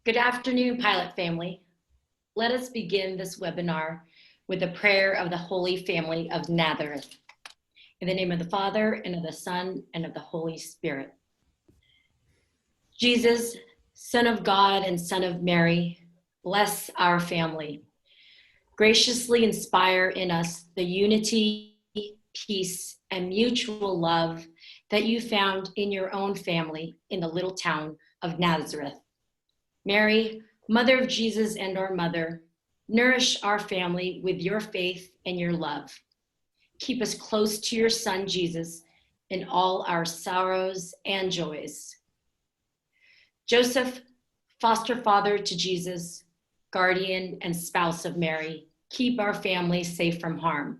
Good afternoon, Pilot family. Let us begin this webinar with a prayer of the Holy Family of Nazareth. In the name of the Father, and of the Son, and of the Holy Spirit. Jesus, Son of God and Son of Mary, bless our family. Graciously inspire in us the unity, peace, and mutual love that you found in your own family in the little town of Nazareth. Mary, Mother of Jesus and our Mother, nourish our family with your faith and your love. Keep us close to your Son, Jesus, in all our sorrows and joys. Joseph, foster father to Jesus, guardian and spouse of Mary, keep our family safe from harm.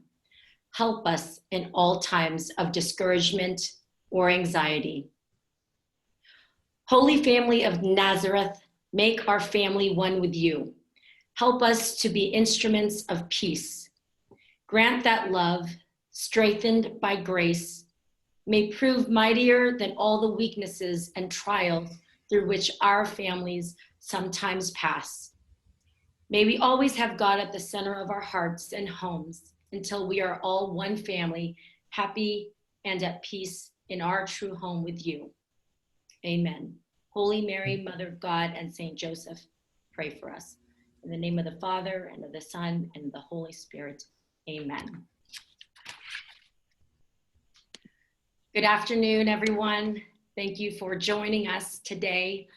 Help us in all times of discouragement or anxiety. Holy Family of Nazareth, make our family one with you. Help us to be instruments of peace. Grant that love, strengthened by grace, may prove mightier than all the weaknesses and trials through which our families sometimes pass. May we always have God at the center of our hearts and homes until we are all one family, happy and at peace in our true home with you. Amen. Holy Mary, Mother of God, and Saint Joseph, pray for us. In the name of the Father, and of the Son, and of the Holy Spirit. Amen. Good afternoon, everyone. Thank you for joining us today,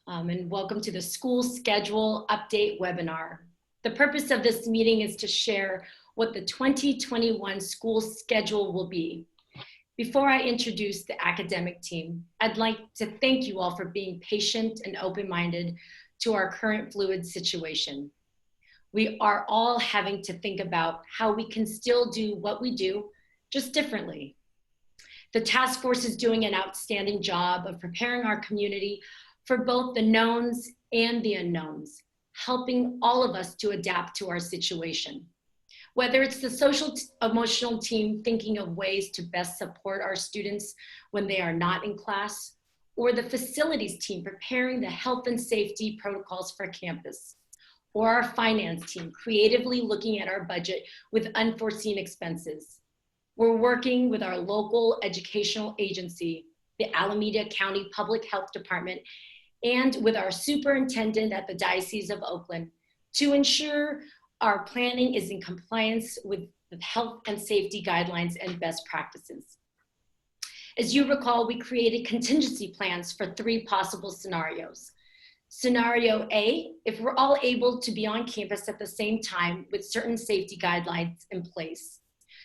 and welcome to the School Schedule Update webinar. The purpose of this meeting is to share what the 2021 school schedule will be. Before I introduce the academic team, I'd like to thank you all for being patient and open-minded to our current fluid situation. We are all having to think about how we can still do what we do, just differently. The task force is doing an outstanding job of preparing our community for both the knowns and the unknowns, helping all of us to adapt to our situation. Whether it's the social emotional team thinking of ways to best support our students when they are not in class, or the facilities team preparing the health and safety protocols for campus, or our finance team creatively looking at our budget with unforeseen expenses. We're working with our local educational agency, the Alameda County Public Health Department, and with our superintendent at the Diocese of Oakland to ensure our planning is in compliance with the health and safety guidelines and best practices. As you recall, we created contingency plans for 3 possible scenarios. Scenario A, if we're all able to be on campus at the same time with certain safety guidelines in place.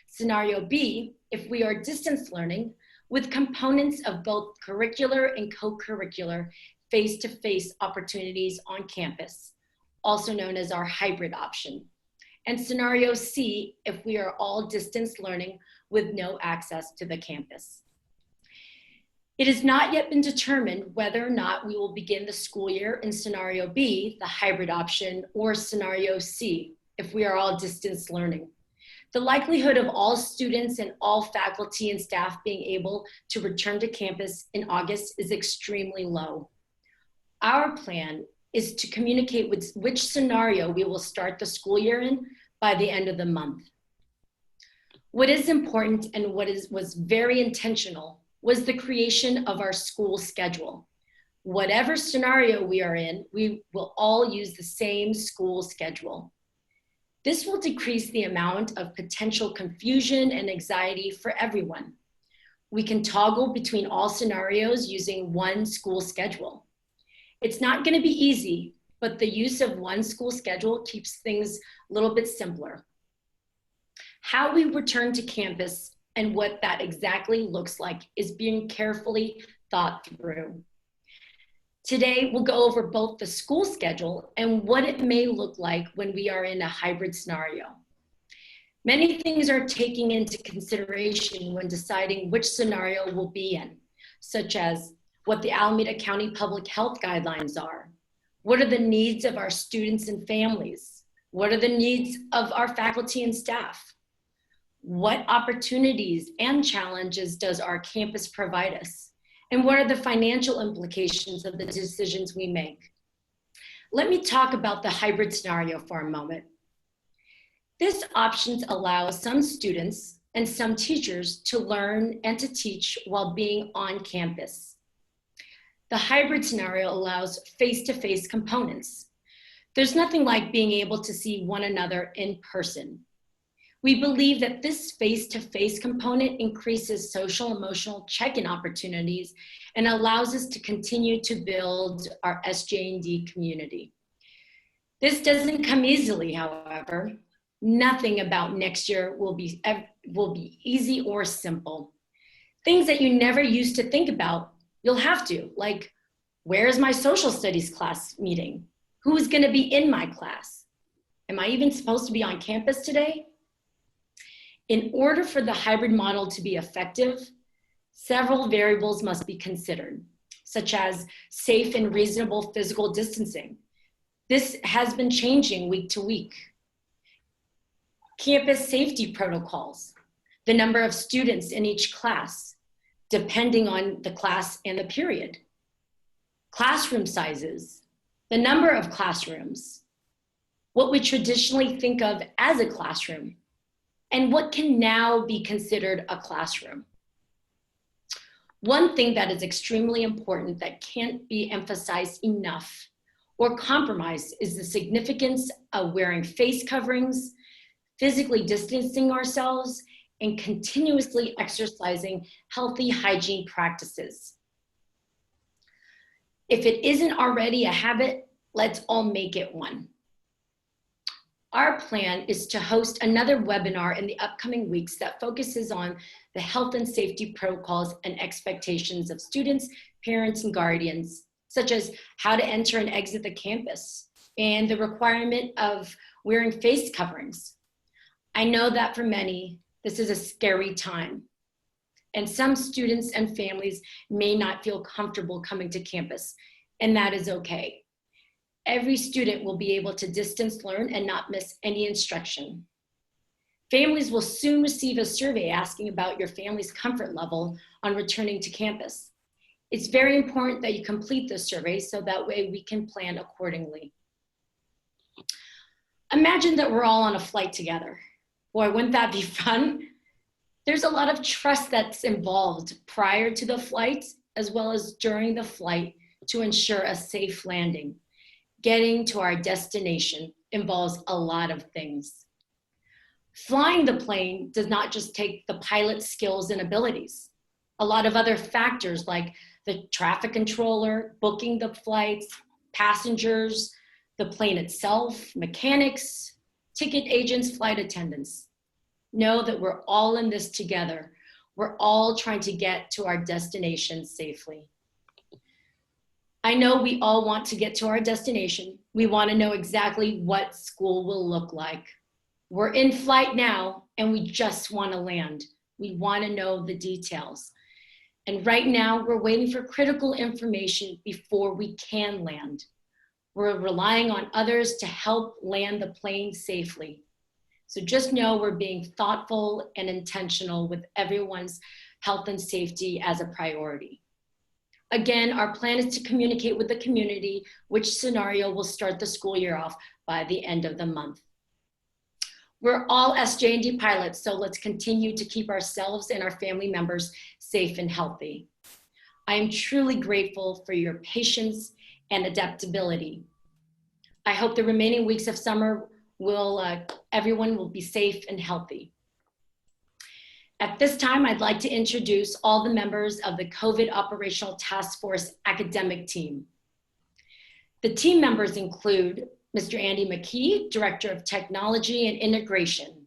Scenario B, if we are distance learning with components of both curricular and co-curricular face-to-face opportunities on campus, also known as our hybrid option. And scenario C, if we are all distance learning with no access to the campus. It has not yet been determined whether or not we will begin the school year in scenario B, the hybrid option, or scenario C, if we are all distance learning. The likelihood of all students and all faculty and staff being able to return to campus in August is extremely low. Our plan is to communicate with which scenario we will start the school year in by the end of the month. What is important and was very intentional was the creation of our school schedule. Whatever scenario we are in, we will all use the same school schedule. This will decrease the amount of potential confusion and anxiety for everyone. We can toggle between all scenarios using one school schedule. It's not going to be easy, but the use of one school schedule keeps things a little bit simpler. How we return to campus and what that exactly looks like is being carefully thought through. Today, we'll go over both the school schedule and what it may look like when we are in a hybrid scenario. Many things are taken into consideration when deciding which scenario we'll be in, such as what the Alameda County Public Health guidelines are. What are the needs of our students and families? What are the needs of our faculty and staff? What opportunities and challenges does our campus provide us? And what are the financial implications of the decisions we make? let me talk about the hybrid scenario for a moment. This option allows some students and some teachers to learn and to teach while being on campus. The hybrid scenario allows face-to-face components. There's nothing like being able to see one another in person. We believe that this face-to-face component increases social emotional check-in opportunities and allows us to continue to build our SJND community. This doesn't come easily, however. Nothing about next year will be easy or simple. Things that you never used to think about, you'll have to, like, where's my social studies class meeting? Who's gonna be in my class? Am I even supposed to be on campus today? In order for the hybrid model to be effective, several variables must be considered, such as safe and reasonable physical distancing. This has been changing week to week. Campus safety protocols, the number of students in each class, depending on the class and the period. Classroom sizes, the number of classrooms, what we traditionally think of as a classroom, and what can now be considered a classroom. One thing that is extremely important that can't be emphasized enough or compromised is the significance of wearing face coverings, physically distancing ourselves, and continuously exercising healthy hygiene practices. If it isn't already a habit, let's all make it one. Our plan is to host another webinar in the upcoming weeks that focuses on the health and safety protocols and expectations of students, parents, and guardians, such as how to enter and exit the campus and the requirement of wearing face coverings. I know that for many, this is a scary time, and some students and families may not feel comfortable coming to campus, and that is okay. Every student will be able to distance learn and not miss any instruction. Families will soon receive a survey asking about your family's comfort level on returning to campus. It's very important that you complete this survey so that way we can plan accordingly. Imagine that we're all on a flight together. Boy, wouldn't that be fun? There's a lot of trust that's involved prior to the flight as well as during the flight to ensure a safe landing. Getting to our destination involves a lot of things. Flying the plane does not just take the pilot's skills and abilities. A lot of other factors like the traffic controller, booking the flights, passengers, the plane itself, mechanics, ticket agents, flight attendants. Know that we're all in this together. We're all trying to get to our destination safely. I know we all want to get to our destination. We want to know exactly what school will look like. We're in flight now and we just want to land. We want to know the details. And right now we're waiting for critical information before we can land. We're relying on others to help land the plane safely. So just know we're being thoughtful and intentional with everyone's health and safety as a priority. Again, our plan is to communicate with the community which scenario will start the school year off by the end of the month. We're all SJND pilots, so let's continue to keep ourselves and our family members safe and healthy. I am truly grateful for your patience and adaptability. I hope the remaining weeks of summer everyone will be safe and healthy. At this time, I'd like to introduce all the members of the COVID Operational Task Force academic team. The team members include Mr. Andy McKee, Director of Technology and Integration,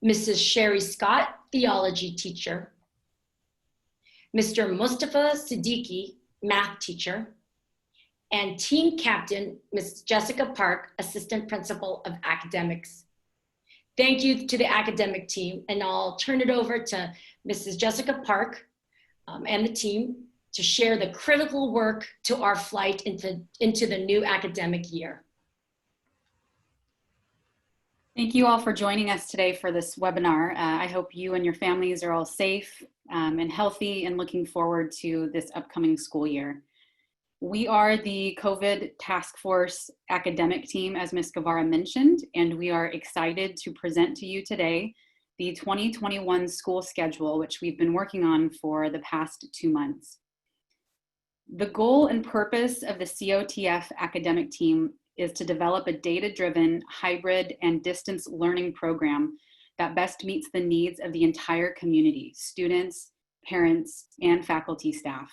Mrs. Sherry Scott, Theology Teacher, Mr. Mustafa Siddiqui, Math Teacher, and Team Captain, Ms. Jessica Park, Assistant Principal of Academics. Thank you to the academic team, and I'll turn it over to Mrs. Jessica Park and the team to share the critical work to our flight into the new academic year. Thank you all for joining us today for this webinar. I hope you and your families are all safe and healthy and looking forward to this upcoming school year. We are the COVID Task Force academic team, as Ms. Guevara mentioned, and we are excited to present to you today the 2021 school schedule, which we've been working on for the past 2 months. The goal and purpose of the COTF academic team is to develop a data-driven, hybrid, and distance learning program that best meets the needs of the entire community, students, parents, and faculty staff.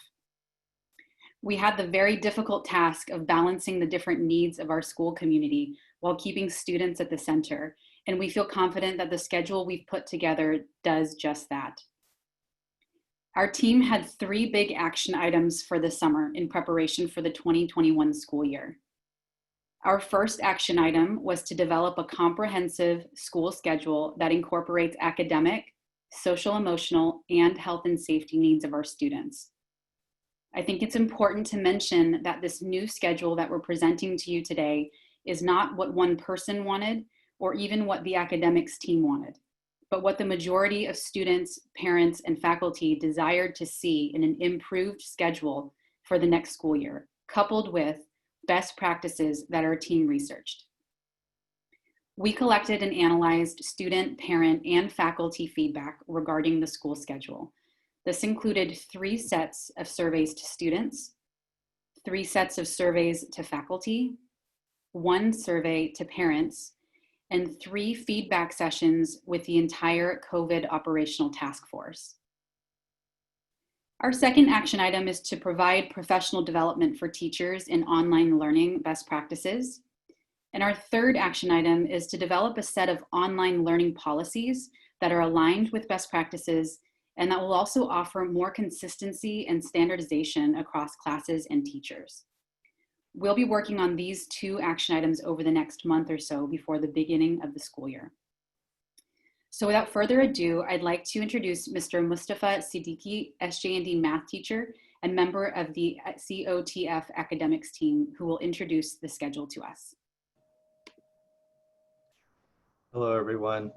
We had the very difficult task of balancing the different needs of our school community while keeping students at the center, and we feel confident that the schedule we've put together does just that. Our team had 3 big action items for the summer in preparation for the 2021 school year. Our first action item was to develop a comprehensive school schedule that incorporates academic, social, emotional, and health and safety needs of our students. I think it's important to mention that this new schedule that we're presenting to you today is not what one person wanted or even what the academics team wanted, but what the majority of students, parents, and faculty desired to see in an improved schedule for the next school year, coupled with best practices that our team researched. We collected and analyzed student, parent, and faculty feedback regarding the school schedule. This included 3 sets of surveys to students, 3 sets of surveys to faculty, 1 survey to parents, and 3 feedback sessions with the entire COVID operational task force. Our second action item is to provide professional development for teachers in online learning best practices. And our third action item is to develop a set of online learning policies that are aligned with best practices and that will also offer more consistency and standardization across classes and teachers. We'll be working on these 2 action items over the next month or so before the beginning of the school year. So without further ado, I'd like to introduce Mr. Mustafa Siddiqui, SJND math teacher and member of the COTF academics team, who will introduce the schedule to us. Hello, everyone.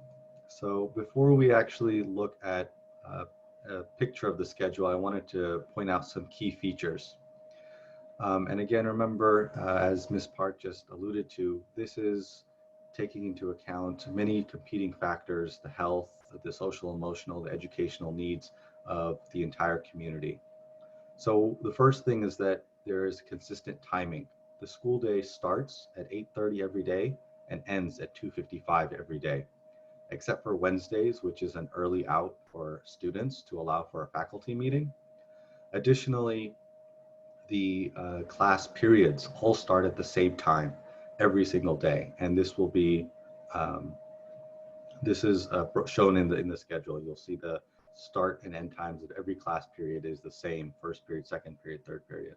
So before we actually look at a picture of the schedule, I wanted to point out some key features. And again, remember, as Ms. Park just alluded to, this is taking into account many competing factors: the health, the social, emotional, the educational needs of the entire community. So the first thing is that there is consistent timing. The school day starts at 8:30 every day and ends at 2:55 every day, except for Wednesdays, which is an early out for students to allow for a faculty meeting. Additionally, the class periods all start at the same time every single day, and this will be shown in the schedule. You'll see the start and end times of every class period is the same: first period, second period, third period.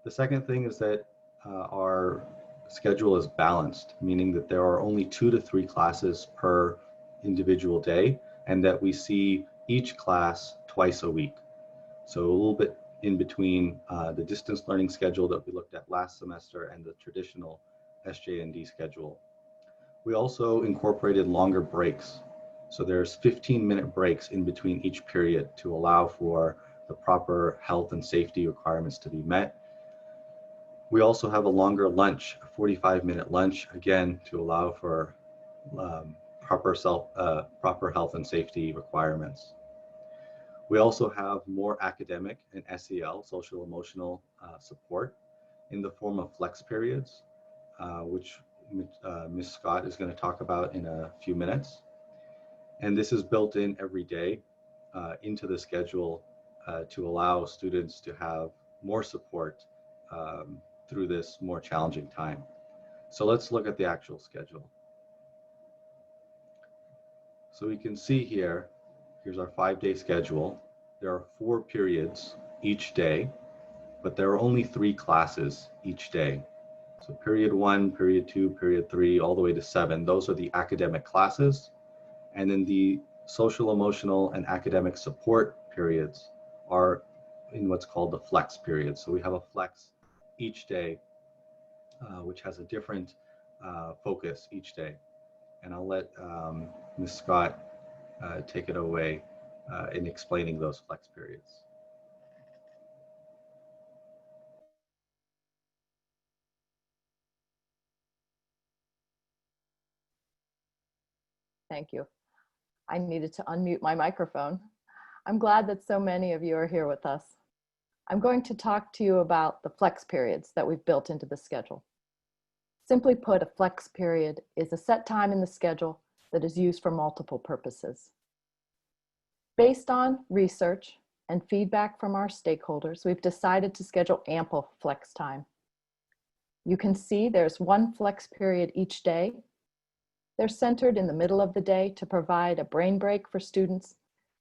The second thing is that our schedule is balanced, meaning that there are only 2 to 3 classes per individual day, and that we see each class twice a week. So a little bit in between the distance learning schedule that we looked at last semester and the traditional SJND schedule. We also incorporated longer breaks. So there's 15-minute breaks in between each period to allow for the proper health and safety requirements to be met. We also have a longer lunch, a 45-minute lunch, again, to allow for proper health and safety requirements. We also have more academic and SEL, social emotional support in the form of flex periods, which Ms. Scott is going to talk about in a few minutes. And this is built in every day into the schedule to allow students to have more support through this more challenging time. So let's look at the actual schedule. So we can see here, here's our 5-day schedule. There are 4 periods each day, but there are only 3 classes each day. So period 1, period 2, period 3, all the way to 7, those are the academic classes. And then the social, emotional, and academic support periods are in what's called the flex period. So we have a flex each day, which has a different focus each day. And I'll let Ms. Scott take it away in explaining those flex periods. Thank you. I needed to unmute my microphone. I'm glad that so many of you are here with us. I'm going to talk to you about the flex periods that we've built into the schedule. Simply put, a flex period is a set time in the schedule that is used for multiple purposes. Based on research and feedback from our stakeholders, we've decided to schedule ample flex time. You can see there's one flex period each day. They're centered in the middle of the day to provide a brain break for students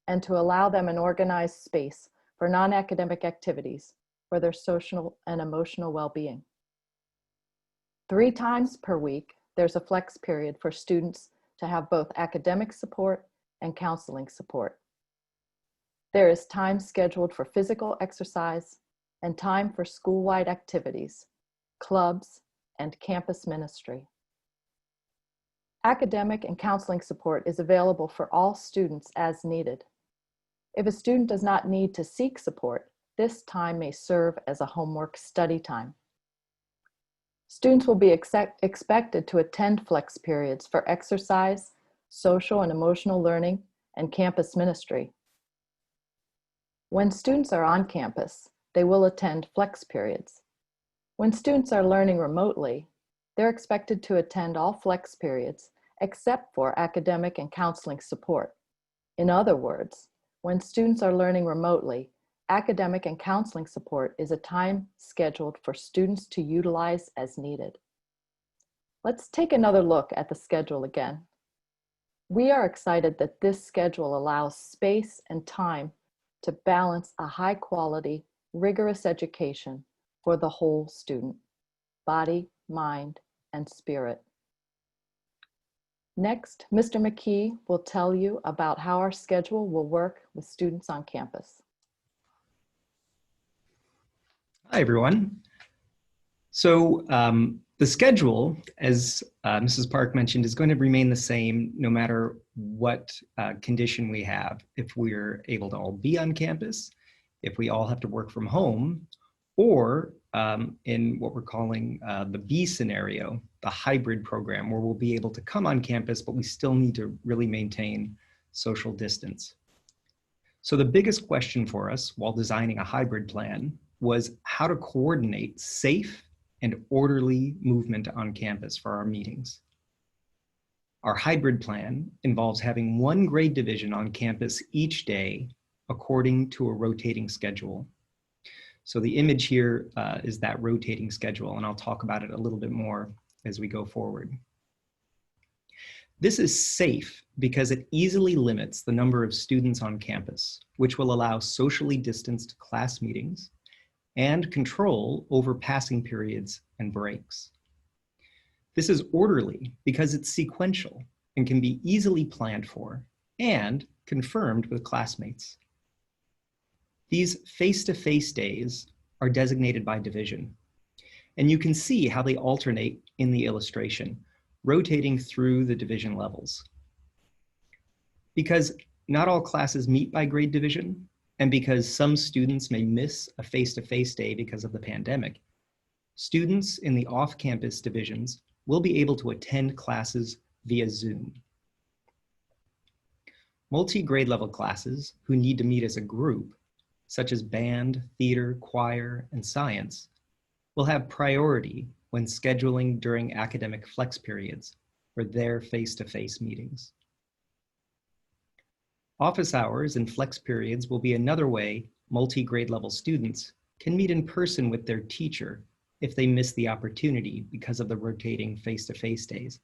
and to allow them an organized space for non-academic activities for their social and emotional well-being. 3 times per week, there's a flex period for students to have both academic support and counseling support. There is time scheduled for physical exercise and time for school-wide activities, clubs, and campus ministry. Academic and counseling support is available for all students as needed. If a student does not need to seek support, this time may serve as a homework study time. Students will be expected to attend flex periods for exercise, social and emotional learning, and campus ministry. When students are on campus, they will attend flex periods. When students are learning remotely, they're expected to attend all flex periods except for academic and counseling support. In other words, when students are learning remotely, academic and counseling support is a time scheduled for students to utilize as needed. Let's take another look at the schedule again. We are excited that this schedule allows space and time to balance a high quality, rigorous education for the whole student, body, mind, and spirit. Next, Mr. McKee will tell you about how our schedule will work with students on campus. Hi, everyone. So the schedule, as Mrs. Park mentioned, is going to remain the same no matter what condition we have. If we're able to all be on campus, if we all have to work from home, or in what we're calling the B scenario, the hybrid program, where we'll be able to come on campus, but we still need to really maintain social distance. So the biggest question for us while designing a hybrid plan was how to coordinate safe and orderly movement on campus for our meetings. Our hybrid plan involves having one grade division on campus each day according to a rotating schedule. So the image here is that rotating schedule, and I'll talk about it a little bit more as we go forward. This is safe because it easily limits the number of students on campus, which will allow socially distanced class meetings and control over passing periods and breaks. This is orderly because it's sequential and can be easily planned for and confirmed with classmates. These face-to-face days are designated by division, and you can see how they alternate in the illustration, rotating through the division levels. Because not all classes meet by grade division, and because some students may miss a face-to-face day because of the pandemic, students in the off-campus divisions will be able to attend classes via Zoom. Multi-grade level classes who need to meet as a group, such as band, theater, choir, and science, will have priority when scheduling during academic flex periods for their face-to-face meetings. Office hours and flex periods will be another way multi-grade level students can meet in person with their teacher if they miss the opportunity because of the rotating face-to-face days.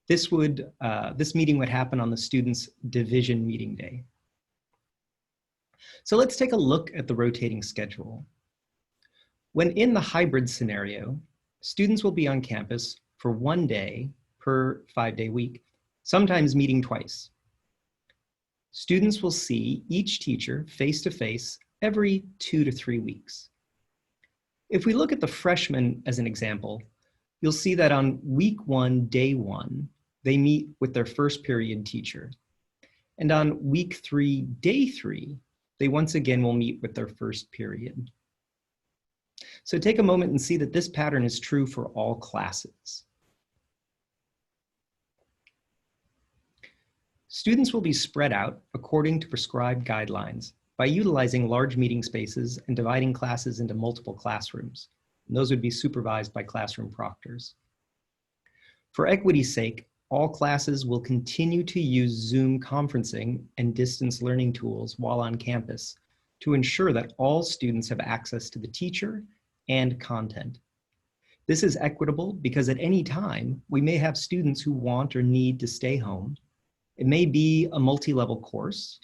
This meeting would happen on the student's division meeting day. So let's take a look at the rotating schedule. When in the hybrid scenario, students will be on campus for 1 day per 5-day week, sometimes meeting twice. Students will see each teacher face-to-face every 2 to 3 weeks. If we look at the freshmen as an example, you'll see that on week 1, day 1, they meet with their first period teacher. And on week 3, day 3, they once again will meet with their first period. So take a moment and see that this pattern is true for all classes. Students will be spread out according to prescribed guidelines by utilizing large meeting spaces and dividing classes into multiple classrooms. And those would be supervised by classroom proctors. For equity's sake, all classes will continue to use Zoom conferencing and distance learning tools while on campus to ensure that all students have access to the teacher and content. This is equitable because at any time, we may have students who want or need to stay home. It may be a multi-level course,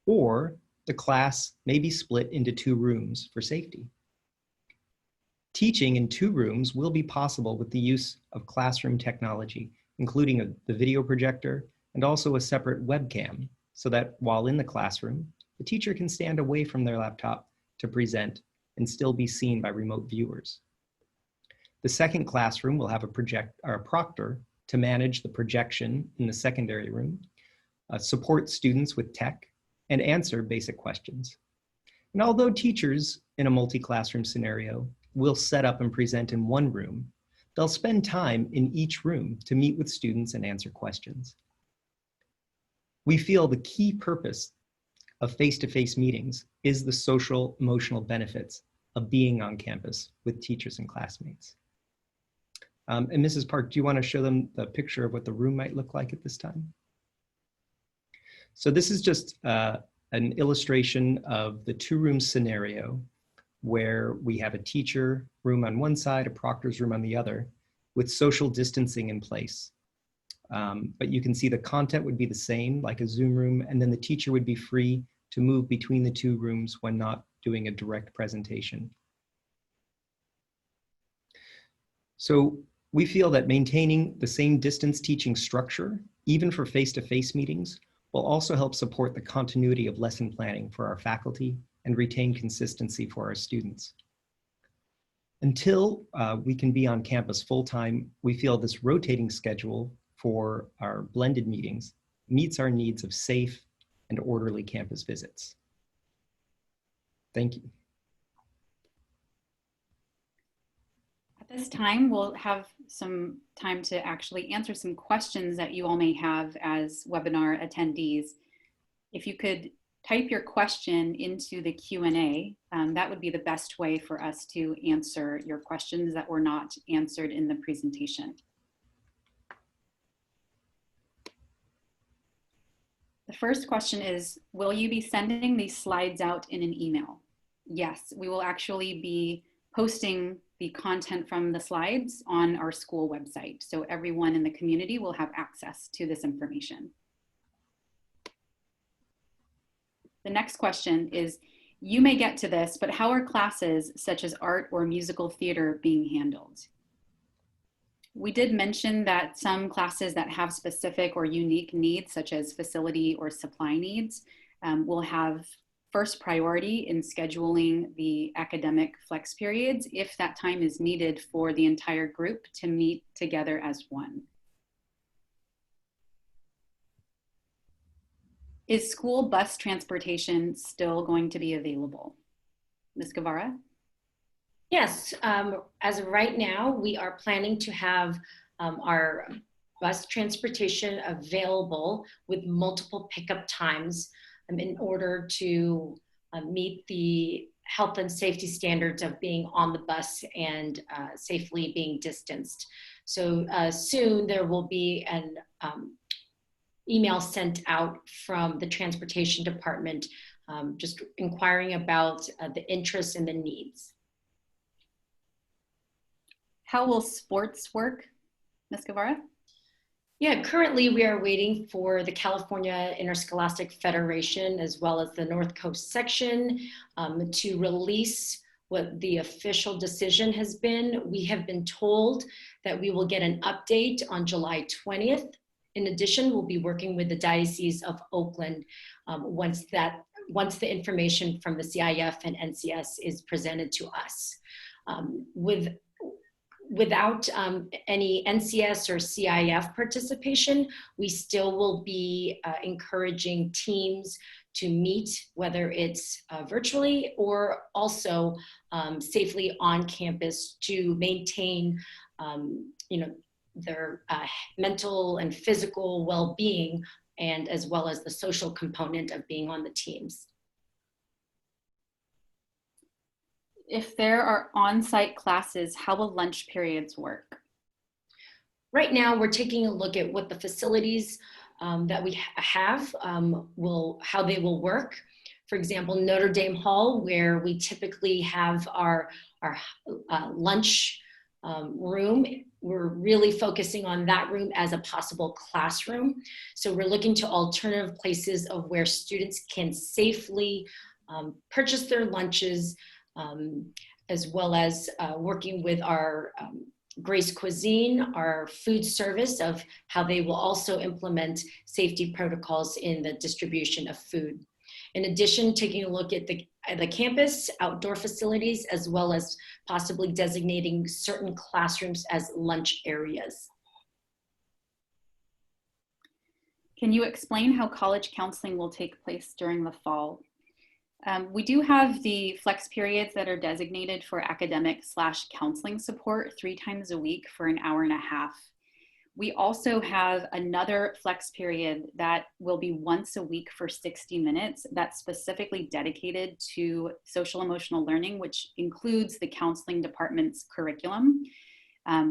or the class may be split into 2 rooms for safety. Teaching in 2 rooms will be possible with the use of classroom technology, including the video projector and also a separate webcam, so that while in the classroom, the teacher can stand away from their laptop to present and still be seen by remote viewers. The second classroom will have a proctor to manage the projection in the secondary room, support students with tech, and answer basic questions. And although teachers in a multi-classroom scenario will set up and present in one room, they'll spend time in each room to meet with students and answer questions. We feel the key purpose of face-to-face meetings is the social emotional benefits of being on campus with teachers and classmates. And Mrs. Park, do you want to show them the picture of what the room might look like at this time? So this is just an illustration of the 2-room scenario where we have a teacher room on one side, a proctor's room on the other, with social distancing in place. But you can see the content would be the same, like a Zoom room, and then the teacher would be free to move between the 2 rooms when not doing a direct presentation. So we feel that maintaining the same distance teaching structure, even for face-to-face meetings, will also help support the continuity of lesson planning for our faculty and retain consistency for our students. Until we can be on campus full-time, we feel this rotating schedule for our blended meetings meets our needs of safe and orderly campus visits. Thank you. At this time, we'll have some time to actually answer some questions that you all may have as webinar attendees. If you could type your question into the Q&A, that would be the best way for us to answer your questions that were not answered in the presentation. The first question is, will you be sending these slides out in an email? Yes, we will actually be posting the content from the slides on our school website. So everyone in the community will have access to this information. The next question is, you may get to this, but how are classes such as art or musical theater being handled? We did mention that some classes that have specific or unique needs, such as facility or supply needs, will have first priority in scheduling the academic flex periods if that time is needed for the entire group to meet together as one. Is school bus transportation still going to be available? Ms. Guevara? Yes, as of right now, we are planning to have our bus transportation available with multiple pickup times in order to meet the health and safety standards of being on the bus and safely being distanced. So soon there will be an email sent out from the transportation department just inquiring about the interests and the needs. How will sports work, Ms. Guevara? Yeah, currently we are waiting for the California Interscholastic Federation as well as the North Coast section to release what the official decision has been. We have been told that we will get an update on July 20th. In addition, we'll be working with the Diocese of Oakland once the information from the CIF and NCS is presented to us. Without any NCS or CIF participation, we still will be encouraging teams to meet, whether it's virtually or also safely on campus to maintain, their mental and physical well-being and as well as the social component of being on the teams. If there are on-site classes, how will lunch periods work? Right now, we're taking a look at what the facilities that we have how they will work. For example, Notre Dame Hall, where we typically have our lunch room, we're really focusing on that room as a possible classroom. So we're looking to alternative places of where students can safely purchase their lunches, as well as working with our Grace Cuisine, our food service, of how they will also implement safety protocols in the distribution of food. In addition, taking a look at the campus, outdoor facilities, as well as possibly designating certain classrooms as lunch areas. Can you explain how college counseling will take place during the fall? We do have the flex periods that are designated for academic/counseling support 3 times a week for an hour and a half. We also have another flex period that will be once a week for 60 minutes that's specifically dedicated to social emotional learning, which includes the counseling department's curriculum,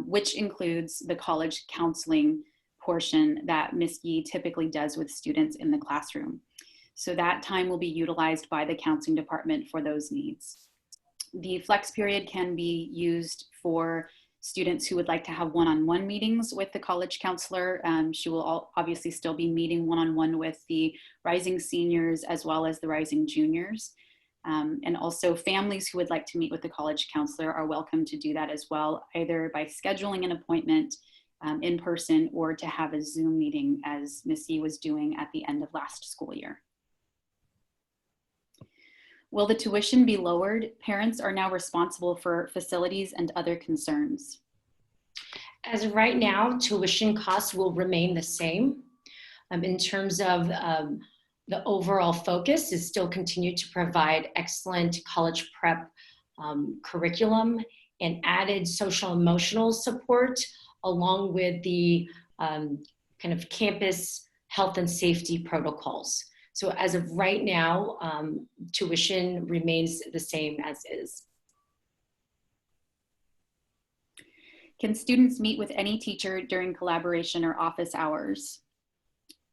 which includes the college counseling portion that Ms. Yee typically does with students in the classroom. So that time will be utilized by the counseling department for those needs. The flex period can be used for students who would like to have one-on-one meetings with the college counselor. She will obviously still be meeting one-on-one with the rising seniors as well as the rising juniors. And also families who would like to meet with the college counselor are welcome to do that as well, either by scheduling an appointment in person or to have a Zoom meeting, as Ms. Yee was doing at the end of last school year. Will the tuition be lowered? Parents are now responsible for facilities and other concerns. As of right now, tuition costs will remain the same. In terms of the overall focus is still continue to provide excellent college prep curriculum and added social emotional support, along with the kind of campus health and safety protocols. So as of right now, tuition remains the same as is. Can students meet with any teacher during collaboration or office hours?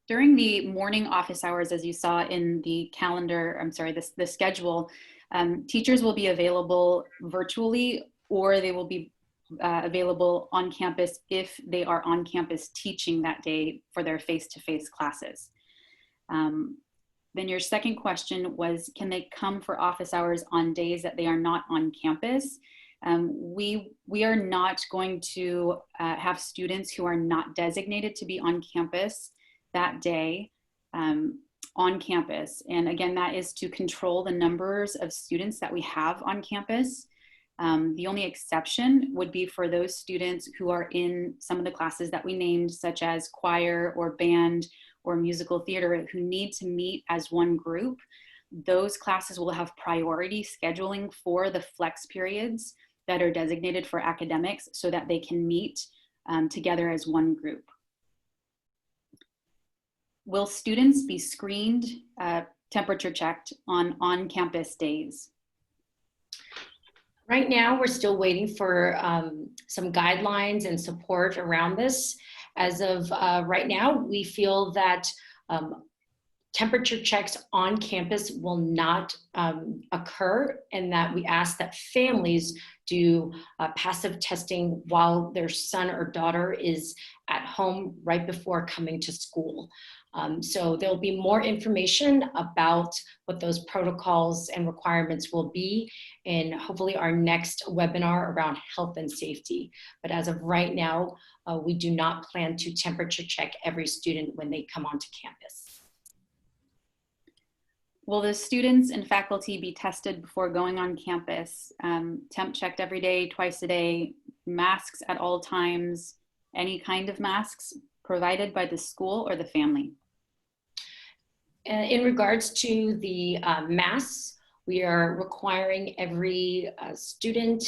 During the morning office hours, as you saw in the calendar, the schedule, teachers will be available virtually, or they will be available on campus if they are on campus teaching that day for their face-to-face classes. Then your second question was, can they come for office hours on days that they are not on campus? We are not going to have students who are not designated to be on campus that day on campus. And again, that is to control the numbers of students that we have on campus. The only exception would be for those students who are in some of the classes that we named, such as choir or band or musical theater, who need to meet as one group. Those classes will have priority scheduling for the flex periods that are designated for academics so that they can meet together as one group. Will students be screened, temperature checked on on-campus days? Right now, we're still waiting for some guidelines and support around this. As of right now, we feel that temperature checks on campus will not occur, and that we ask that families do passive testing while their son or daughter is at home right before coming to school. So there'll be more information about what those protocols and requirements will be in hopefully our next webinar around health and safety. But as of right now, we do not plan to temperature check every student when they come onto campus. Will the students and faculty be tested before going on campus? Temp checked every day, twice a day, masks at all times, any kind of masks provided by the school or the family? In regards to the masks, we are requiring every student,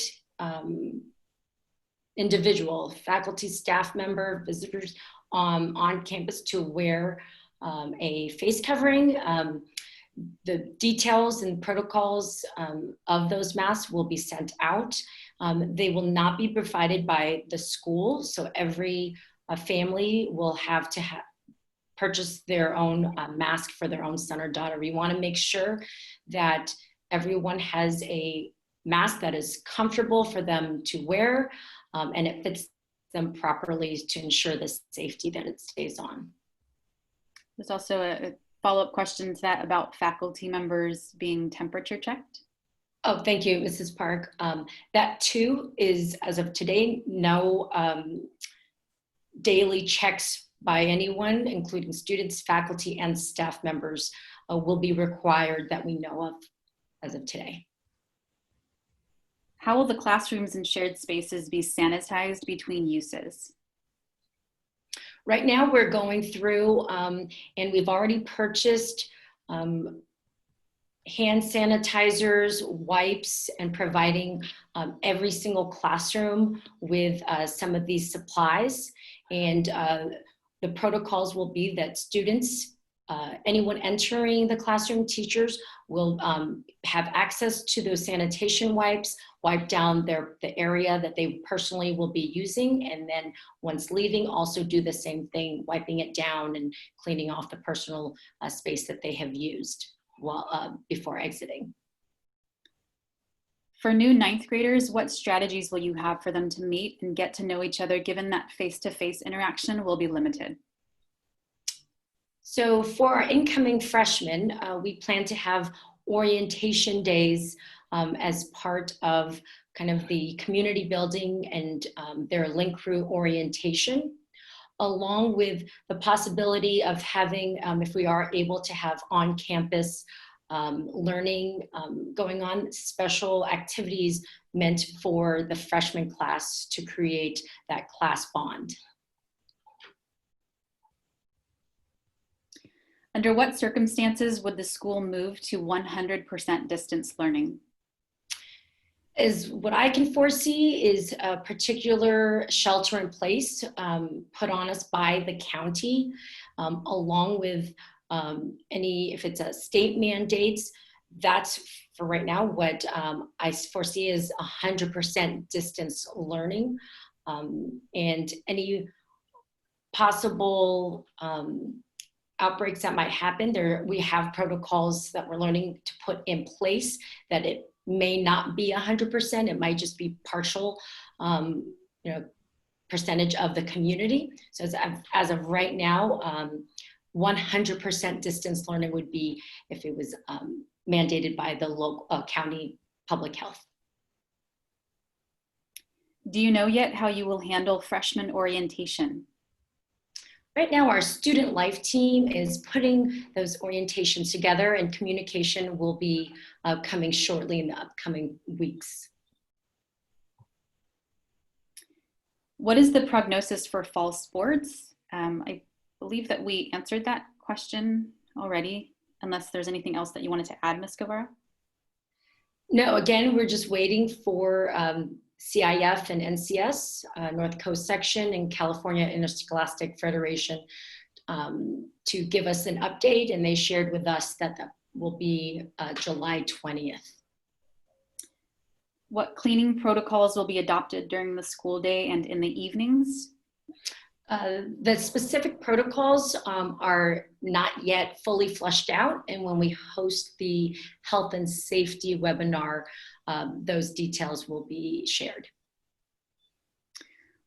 individual, faculty, staff member, visitors on campus to wear a face covering. The details and protocols of those masks will be sent out. They will not be provided by the school, so every family will have to purchase their own mask for their own son or daughter. We want to make sure that everyone has a mask that is comfortable for them to wear and it fits them properly to ensure the safety that it stays on. There's also a follow-up question to that about faculty members being temperature checked. Oh, thank you, Mrs. Park. That too is, as of today, no daily checks by anyone, including students, faculty, and staff members will be required that we know of as of today. How will the classrooms and shared spaces be sanitized between uses? Right now we're going through and we've already purchased hand sanitizers, wipes, and providing every single classroom with some of these supplies. And the protocols will be that students, anyone entering the classroom, teachers will have access to those sanitation wipes, wipe down the area that they personally will be using, and then once leaving, also do the same thing, wiping it down and cleaning off the personal space that they have used while, before exiting. For new ninth graders, what strategies will you have for them to meet and get to know each other, given that face-to-face interaction will be limited? So for our incoming freshmen, we plan to have orientation days as part of kind of the community building and their link crew orientation, along with the possibility of having, if we are able to have on-campus learning going on, special activities meant for the freshman class to create that class bond. Under what circumstances would the school move to 100% distance learning? Is what I can foresee is a particular shelter in place put on us by the county, along with any, if it's a state mandates. That's for right now what I foresee is 100% distance learning, and any possible outbreaks that might happen. We have protocols that we're learning to put in place that it may not be 100%. It might just be partial, percentage of the community. So as of right now, 100% distance learning would be if it was mandated by the local county public health. Do you know yet how you will handle freshman orientation? Right now, our student life team is putting those orientations together, and communication will be coming shortly in the upcoming weeks. What is the prognosis for fall sports? I believe that we answered that question already, unless there's anything else that you wanted to add, Ms. Guevara? No, again, we're just waiting for CIF and NCS, North Coast Section, and California Interscholastic Federation to give us an update, and they shared with us that that will be July 20th. What cleaning protocols will be adopted during the school day and in the evenings? The specific protocols are not yet fully fleshed out, and when we host the health and safety webinar, those details will be shared.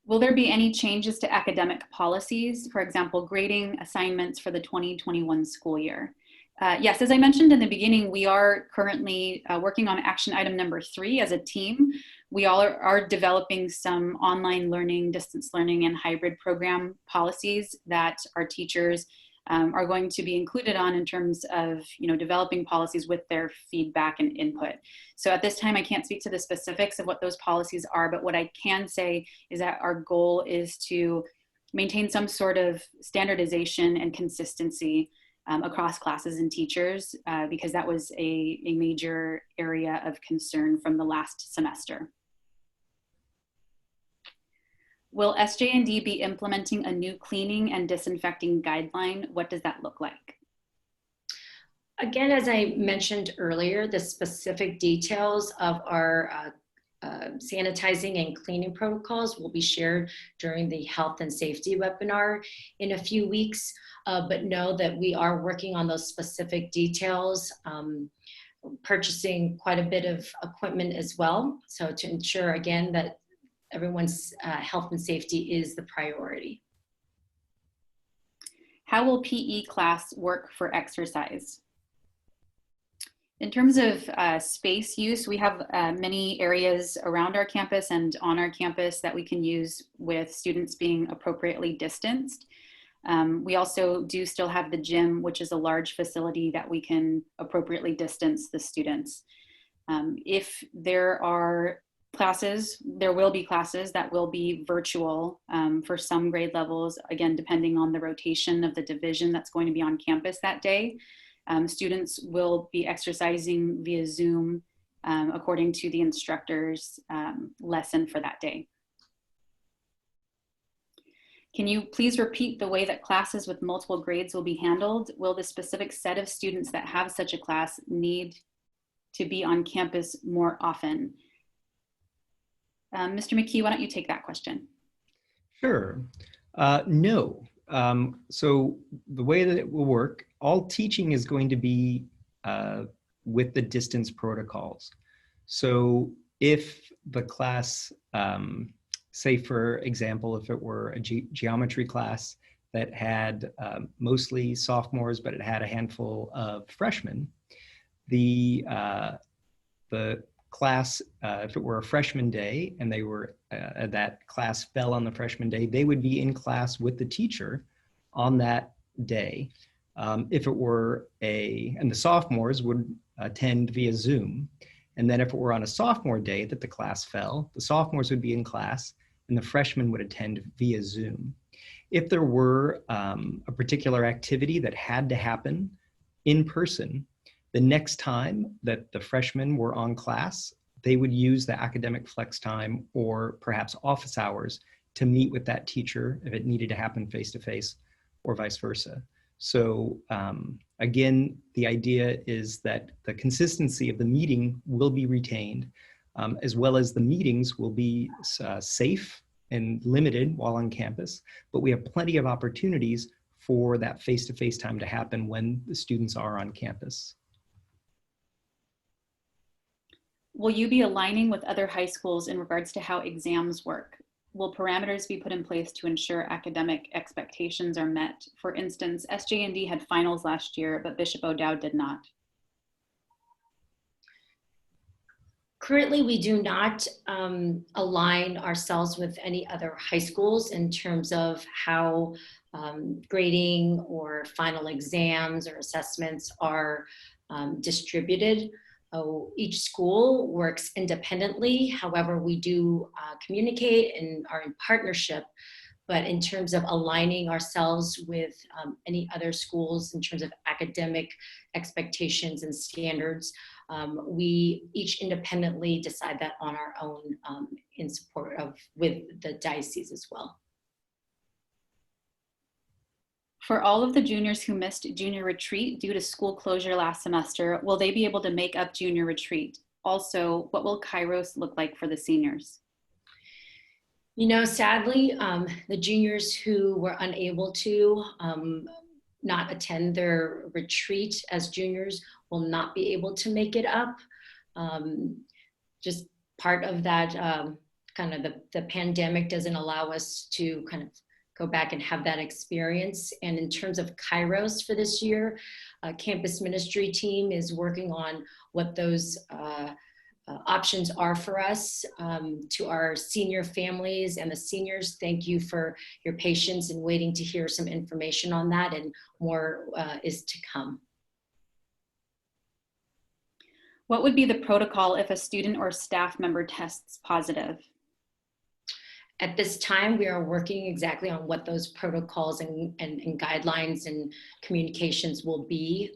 Will there be any changes to academic policies, for example, grading assignments for the 2021 school year? Yes, as I mentioned in the beginning, we are currently working on action item number 3 as a team. We all are developing some online learning, distance learning, and hybrid program policies that our teachers are going to be included on in terms of developing policies with their feedback and input. So at this time, I can't speak to the specifics of what those policies are, but what I can say is that our goal is to maintain some sort of standardization and consistency across classes and teachers, because that was a major area of concern from the last semester. Will SJND be implementing a new cleaning and disinfecting guideline? What does that look like? Again, as I mentioned earlier, the specific details of our sanitizing and cleaning protocols will be shared during the health and safety webinar in a few weeks. But know that we are working on those specific details, purchasing quite a bit of equipment as well. So to ensure, again, that everyone's health and safety is the priority. How will PE class work for exercise? In terms of space use, we have many areas around our campus and on our campus that we can use with students being appropriately distanced. We also do still have the gym, which is a large facility that we can appropriately distance the students. If there are classes, there will be classes that will be virtual for some grade levels, again, depending on the rotation of the division that's going to be on campus that day. Students will be exercising via Zoom according to the instructor's lesson for that day. Can you please repeat the way that classes with multiple grades will be handled? Will the specific set of students that have such a class need to be on campus more often? Mr. McKee, why don't you take that question? Sure. No. So the way that it will work, all teaching is going to be with the distance protocols. So if the class, say for example, if it were a geometry class that had mostly sophomores, but it had a handful of freshmen, the class, if it were a freshman day and they were, that class fell on the freshman day, they would be in class with the teacher on that day. If it were and the sophomores would attend via Zoom. And then if it were on a sophomore day that the class fell, the sophomores would be in class and the freshmen would attend via Zoom. If there were a particular activity that had to happen in person, the next time that the freshmen were on class, they would use the academic flex time or perhaps office hours to meet with that teacher if it needed to happen face-to-face or vice versa. So again, the idea is that the consistency of the meeting will be retained, as well as the meetings will be safe and limited while on campus, but we have plenty of opportunities for that face-to-face time to happen when the students are on campus. Will you be aligning with other high schools in regards to how exams work? Will parameters be put in place to ensure academic expectations are met? For instance, SJND had finals last year, but Bishop O'Dowd did not. Currently, we do not align ourselves with any other high schools in terms of how grading or final exams or assessments are distributed. Each school works independently. However, we do communicate and are in partnership. But in terms of aligning ourselves with any other schools in terms of academic expectations and standards, we each independently decide that on our own in support of with the diocese as well. For all of the juniors who missed junior retreat due to school closure last semester, will they be able to make up junior retreat? Also, what will Kairos look like for the seniors? You know, sadly, the juniors who were unable to not attend their retreat as juniors will not be able to make it up. Just part of that kind of the pandemic doesn't allow us to kind of go back and have that experience. And in terms of Kairos for this year, campus ministry team is working on what those options are for us. To our senior families and the seniors, thank you for your patience in waiting to hear some information on that, and more is to come. What would be the protocol if a student or staff member tests positive? At this time, we are working exactly on what those protocols and guidelines and communications will be.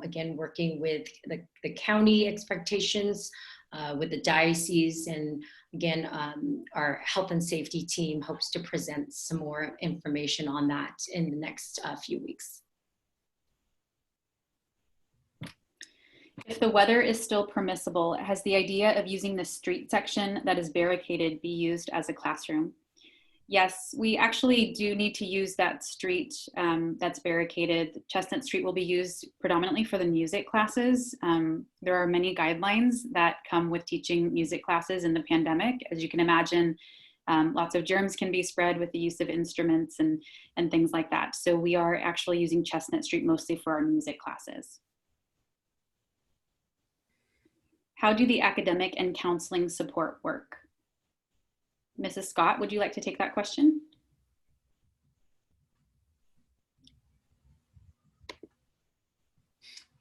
Again, working with the county expectations with the diocese. And again, our health and safety team hopes to present some more information on that in the next few weeks. If the weather is still permissible, has the idea of using the street section that is barricaded be used as a classroom? Yes, we actually do need to use that street that's barricaded. Chestnut Street will be used predominantly for the music classes. There are many guidelines that come with teaching music classes in the pandemic. As you can imagine, lots of germs can be spread with the use of instruments and things like that. So we are actually using Chestnut Street mostly for our music classes. How do the academic and counseling support work? Mrs. Scott, would you like to take that question?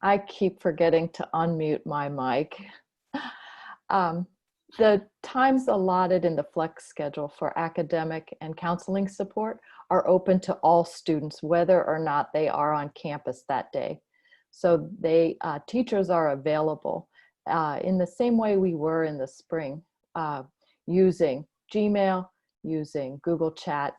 I keep forgetting to unmute my mic. The times allotted in the flex schedule for academic and counseling support are open to all students, whether or not they are on campus that day. So teachers are available in the same way we were in the spring, using Gmail, using Google Chat.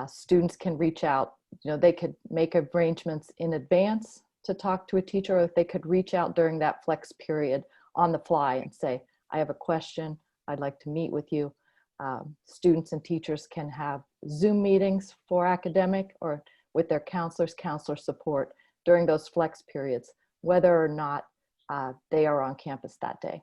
Students can reach out. They could make arrangements in advance to talk to a teacher, or if they could reach out during that flex period on the fly and say, I have a question, I'd like to meet with you. Students and teachers can have Zoom meetings for academic or with their counselor support during those flex periods, whether or not they are on campus that day.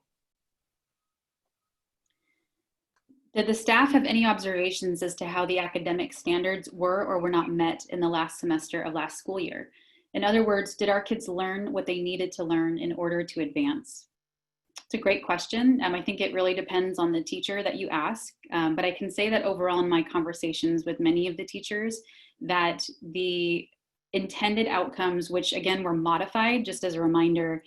Did the staff have any observations as to how the academic standards were or were not met in the last semester of last school year? In other words, did our kids learn what they needed to learn in order to advance? It's a great question. I think it really depends on the teacher that you ask, but I can say that overall in my conversations with many of the teachers that the intended outcomes, which again were modified, just as a reminder,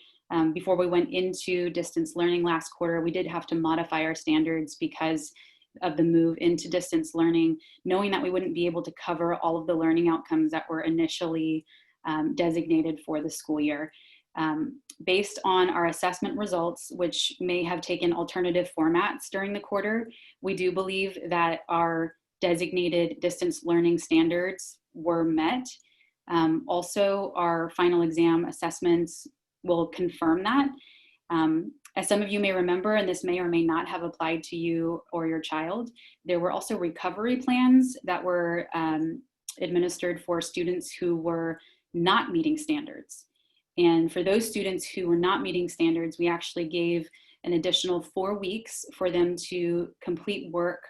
before we went into distance learning last quarter, we did have to modify our standards because of the move into distance learning, knowing that we wouldn't be able to cover all of the learning outcomes that were initially designated for the school year. Based on our assessment results, which may have taken alternative formats during the quarter, we do believe that our designated distance learning standards were met. Also, our final exam assessments will confirm that. As some of you may remember, and this may or may not have applied to you or your child, there were also recovery plans that were administered for students who were not meeting standards. And for those students who were not meeting standards, we actually gave an additional 4 weeks for them to complete work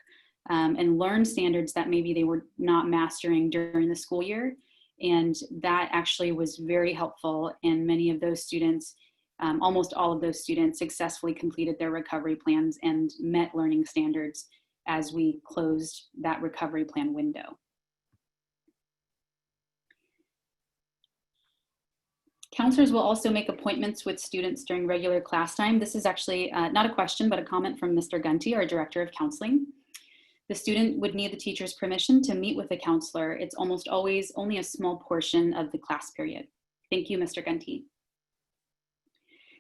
and learn standards that maybe they were not mastering during the school year. And that actually was very helpful. And many of those students, almost all of those students, successfully completed their recovery plans and met learning standards as we closed that recovery plan window. Counselors will also make appointments with students during regular class time. This is actually not a question, but a comment from Mr. Gunty, our Director of Counseling. The student would need the teacher's permission to meet with a counselor. It's almost always only a small portion of the class period. Thank you, Mr. Gunty.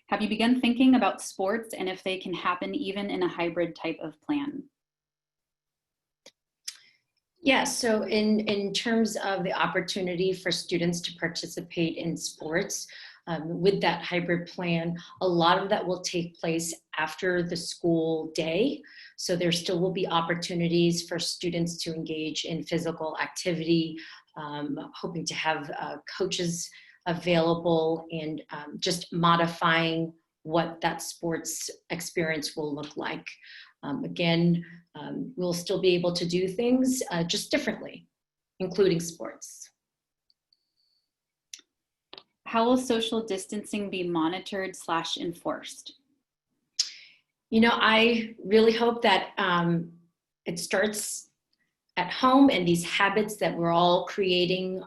Have you begun thinking about sports and if they can happen even in a hybrid type of plan? Yeah, so in terms of the opportunity for students to participate in sports, with that hybrid plan, a lot of that will take place after the school day. So there still will be opportunities for students to engage in physical activity, hoping to have coaches available and just modifying what that sports experience will look like. Again, we'll still be able to do things just differently, including sports. How will social distancing be monitored / enforced? You know, I really hope that it starts at home and these habits that we're all creating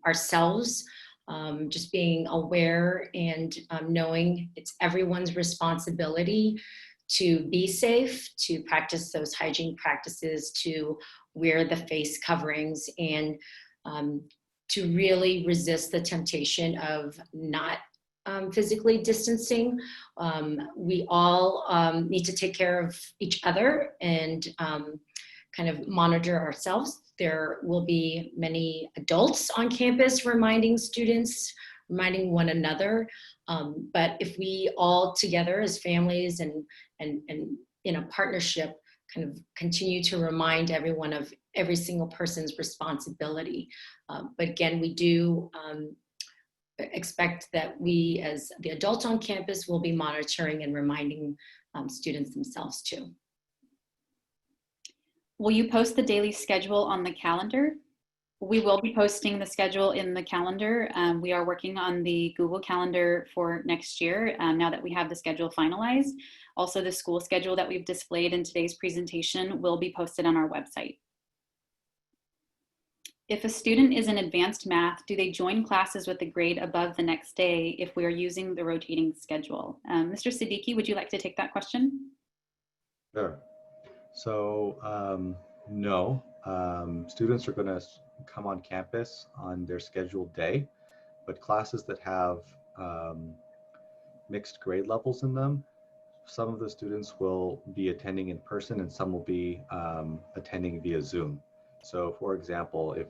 ourselves, just being aware and knowing it's everyone's responsibility to be safe, to practice those hygiene practices, to wear the face coverings, and to really resist the temptation of not physically distancing. We all need to take care of each other and kind of monitor ourselves. There will be many adults on campus reminding students, reminding one another. But if we all together as families and in a partnership kind of continue to remind everyone of every single person's responsibility. But again, we do expect that we as the adults on campus will be monitoring and reminding students themselves too. Will you post the daily schedule on the calendar? We will be posting the schedule in the calendar. We are working on the Google Calendar for next year now that we have the schedule finalized. Also, the school schedule that we've displayed in today's presentation will be posted on our website. If a student is in advanced math, do they join classes with a grade above the next day if we are using the rotating schedule? Mr. Siddiqui, would you like to take that question? Sure. So no, students are going to come on campus on their scheduled day, but classes that have mixed grade levels in them, some of the students will be attending in person and some will be attending via Zoom. So for example, if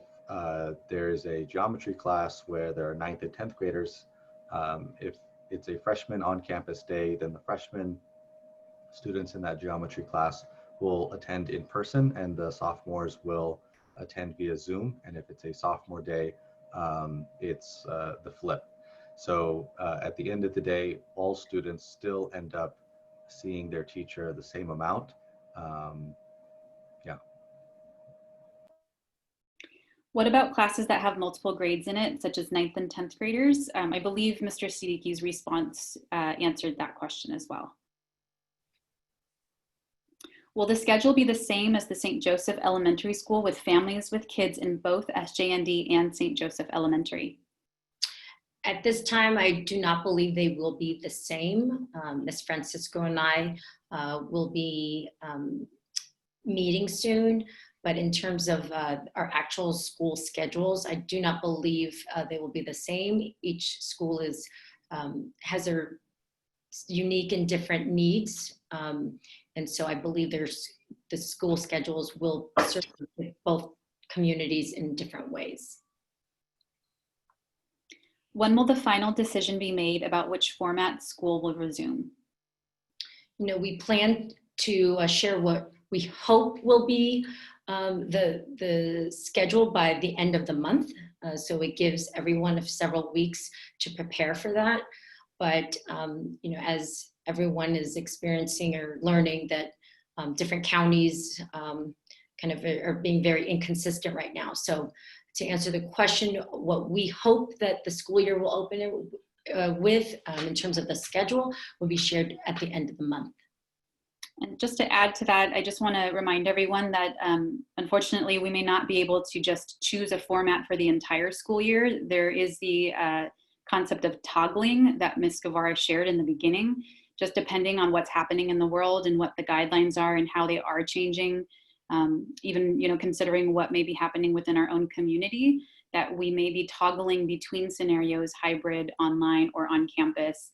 there is a geometry class where there are 9th and 10th graders, if it's a freshman on campus day, then the freshman students in that geometry class will attend in person and the sophomores will attend via Zoom. And if it's a sophomore day, it's the flip. So at the end of the day, all students still end up seeing their teacher the same amount. Yeah. What about classes that have multiple grades in it, such as 9th and 10th graders? I believe Mr. Siddiqui's response answered that question as well. Will the schedule be the same as the St. Joseph Elementary School with families with kids in both SJND and St. Joseph Elementary? At this time, I do not believe they will be the same. Ms. Francisco and I will be meeting soon, but in terms of our actual school schedules, I do not believe they will be the same. Each school is has their unique and different needs. And so I believe the school schedules will serve both communities in different ways. When will the final decision be made about which format school will resume? You know, we plan to share what we hope will be the schedule by the end of the month. So it gives everyone several weeks to prepare for that. But, you know, as everyone is experiencing or learning that different counties kind of are being very inconsistent right now. So to answer the question, what we hope that the school year will open with in terms of the schedule will be shared at the end of the month. And just to add to that, I just want to remind everyone that unfortunately we may not be able to just choose a format for the entire school year. There is the concept of toggling that Ms. Guevara shared in the beginning, just depending on what's happening in the world and what the guidelines are and how they are changing, even, you know, considering what may be happening within our own community, that we may be toggling between scenarios, hybrid, online, or on campus.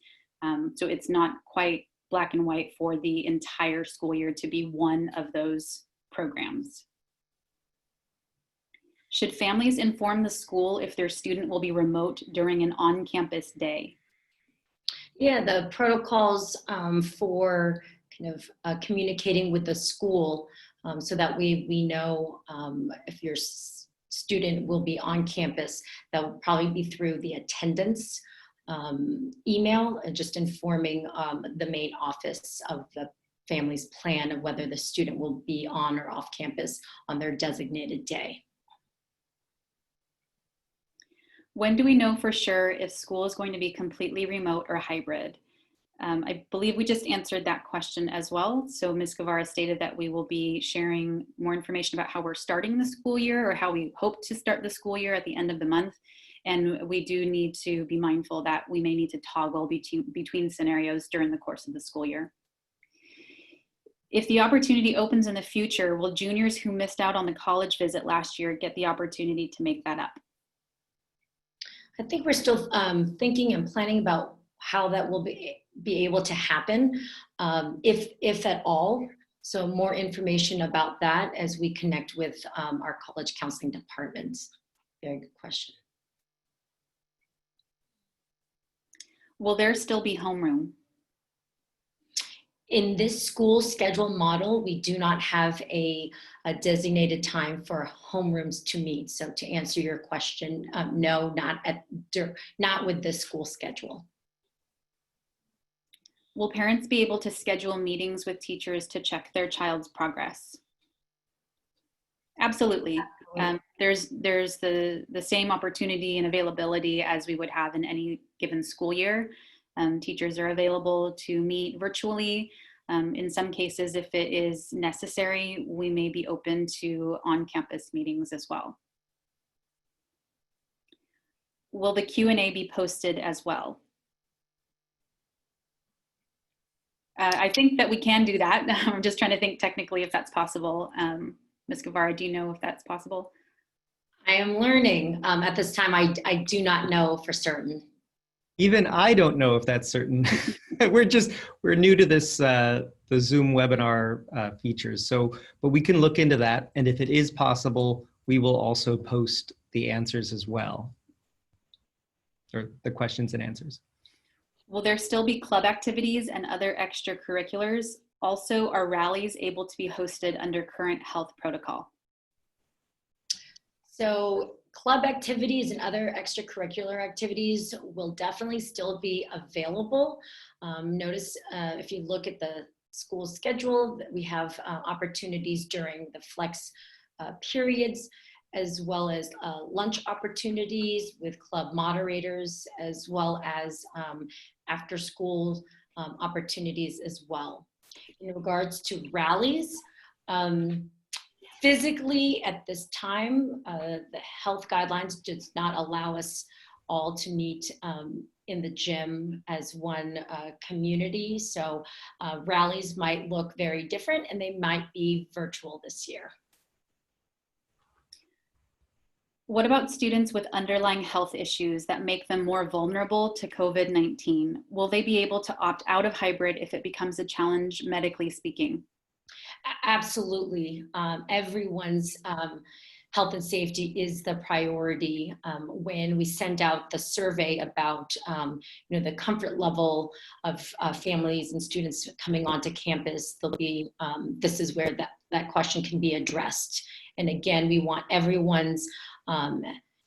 So it's not quite black and white for the entire school year to be one of those programs. Should families inform the school if their student will be remote during an on-campus day? Yeah, the protocols for kind of communicating with the school so that we know if your student will be on campus, that will probably be through the attendance email, and just informing the main office of the family's plan of whether the student will be on or off campus on their designated day. When do we know for sure if school is going to be completely remote or hybrid? I believe we just answered that question as well. So Ms. Guevara stated that we will be sharing more information about how we're starting the school year or how we hope to start the school year at the end of the month. And we do need to be mindful that we may need to toggle between scenarios during the course of the school year. If the opportunity opens in the future, will juniors who missed out on the college visit last year get the opportunity to make that up? I think we're still thinking and planning about how that will be able to happen, if at all. So more information about that as we connect with our college counseling departments. Very good question. Will there still be homeroom? In this school schedule model, we do not have a designated time for homerooms to meet. So to answer your question, no, not with this school schedule. Will parents be able to schedule meetings with teachers to check their child's progress? Absolutely. There's the same opportunity and availability as we would have in any given school year. Teachers are available to meet virtually. In some cases, if it is necessary, we may be open to on-campus meetings as well. Will the Q&A be posted as well? I think that we can do that. I'm just trying to think technically if that's possible. Ms. Guevara, do you know if that's possible? I am learning. At this time, I do not know for certain. Even I don't know if that's certain. we're new to this, the Zoom webinar features. So, but we can look into that. And if it is possible, we will also post the answers as well, or the questions and answers. Will there still be club activities and other extracurriculars? Also, are rallies able to be hosted under current health protocol? So club activities and other extracurricular activities will definitely still be available. Notice if you look at the school schedule that we have opportunities during the flex periods, as well as lunch opportunities with club moderators, as well as after school opportunities as well. In regards to rallies, physically at this time, the health guidelines does not allow us all to meet in the gym as one community. So rallies might look very different and they might be virtual this year. What about students with underlying health issues that make them more vulnerable to COVID-19? Will they be able to opt out of hybrid if it becomes a challenge, medically speaking? Absolutely. Everyone's health and safety is the priority. When we send out the survey about the comfort level of families and students coming onto campus, there'll be, this is where that question can be addressed. And again, we want everyone's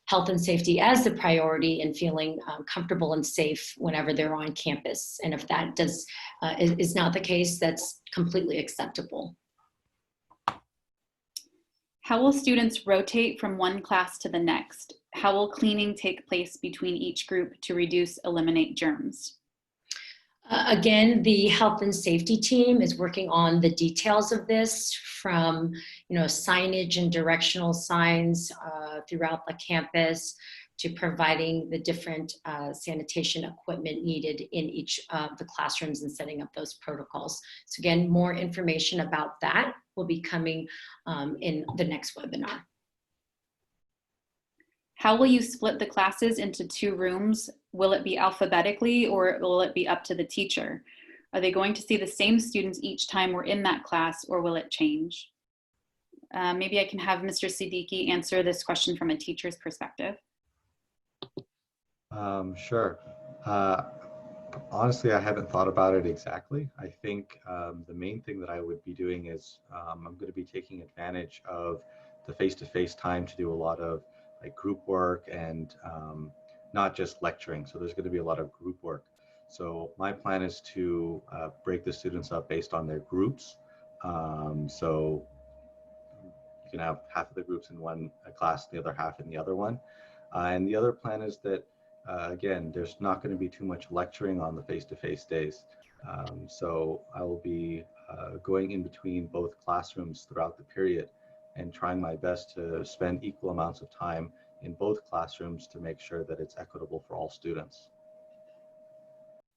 health and safety as the priority and feeling comfortable and safe whenever they're on campus. And if that is not the case, that's completely acceptable. How will students rotate from one class to the next? How will cleaning take place between each group to eliminate germs? Again, the health and safety team is working on the details of this, from signage and directional signs throughout the campus to providing the different sanitation equipment needed in each of the classrooms and setting up those protocols. So again, more information about that will be coming in the next webinar. How will you split the classes into 2 rooms? Will it be alphabetically or will it be up to the teacher? Are they going to see the same students each time we're in that class, or will it change? Maybe I can have Mr. Siddiqui answer this question from a teacher's perspective. Sure. Honestly, I haven't thought about it exactly. I think the main thing that I would be doing is I'm going to be taking advantage of the face-to-face time to do a lot of group work and not just lecturing. So there's going to be a lot of group work. So my plan is to break the students up based on their groups. So you can have half of the groups in one class, the other half in the other one. And the other plan is that, again, there's not going to be too much lecturing on the face-to-face days. So I will be going in between both classrooms throughout the period and trying my best to spend equal amounts of time in both classrooms to make sure that it's equitable for all students.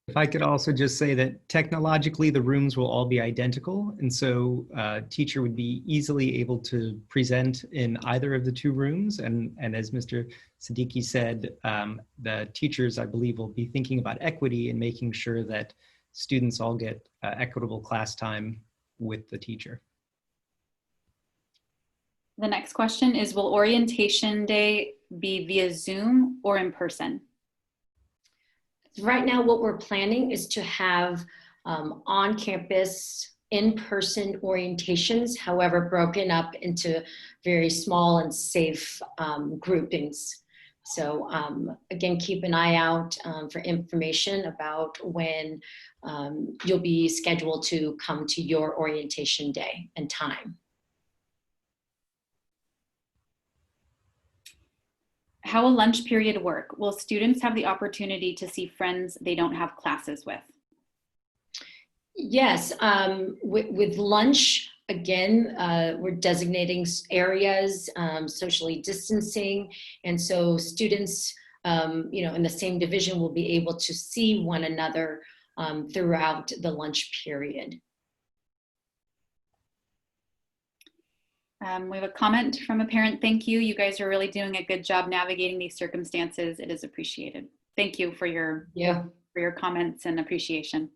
If I could also just say that technologically the rooms will all be identical, and so a teacher would be easily able to present in either of the two rooms. And as Mr. Siddiqui said, the teachers, I believe, will be thinking about equity and making sure that students all get equitable class time with the teacher. The next question is, will orientation day be via Zoom or in person? Right now, what we're planning is to have on-campus, in-person orientations, however, broken up into very small and safe groupings. So again, keep an eye out for information about when you'll be scheduled to come to your orientation day and time. How will lunch period work? Will students have the opportunity to see friends they don't have classes with? Yes, with lunch, again, we're designating areas, socially distancing, and so students, in the same division will be able to see one another throughout the lunch period. We have a comment from a parent. Thank you. You guys are really doing a good job navigating these circumstances. It is appreciated. Thank you for your comments and appreciation.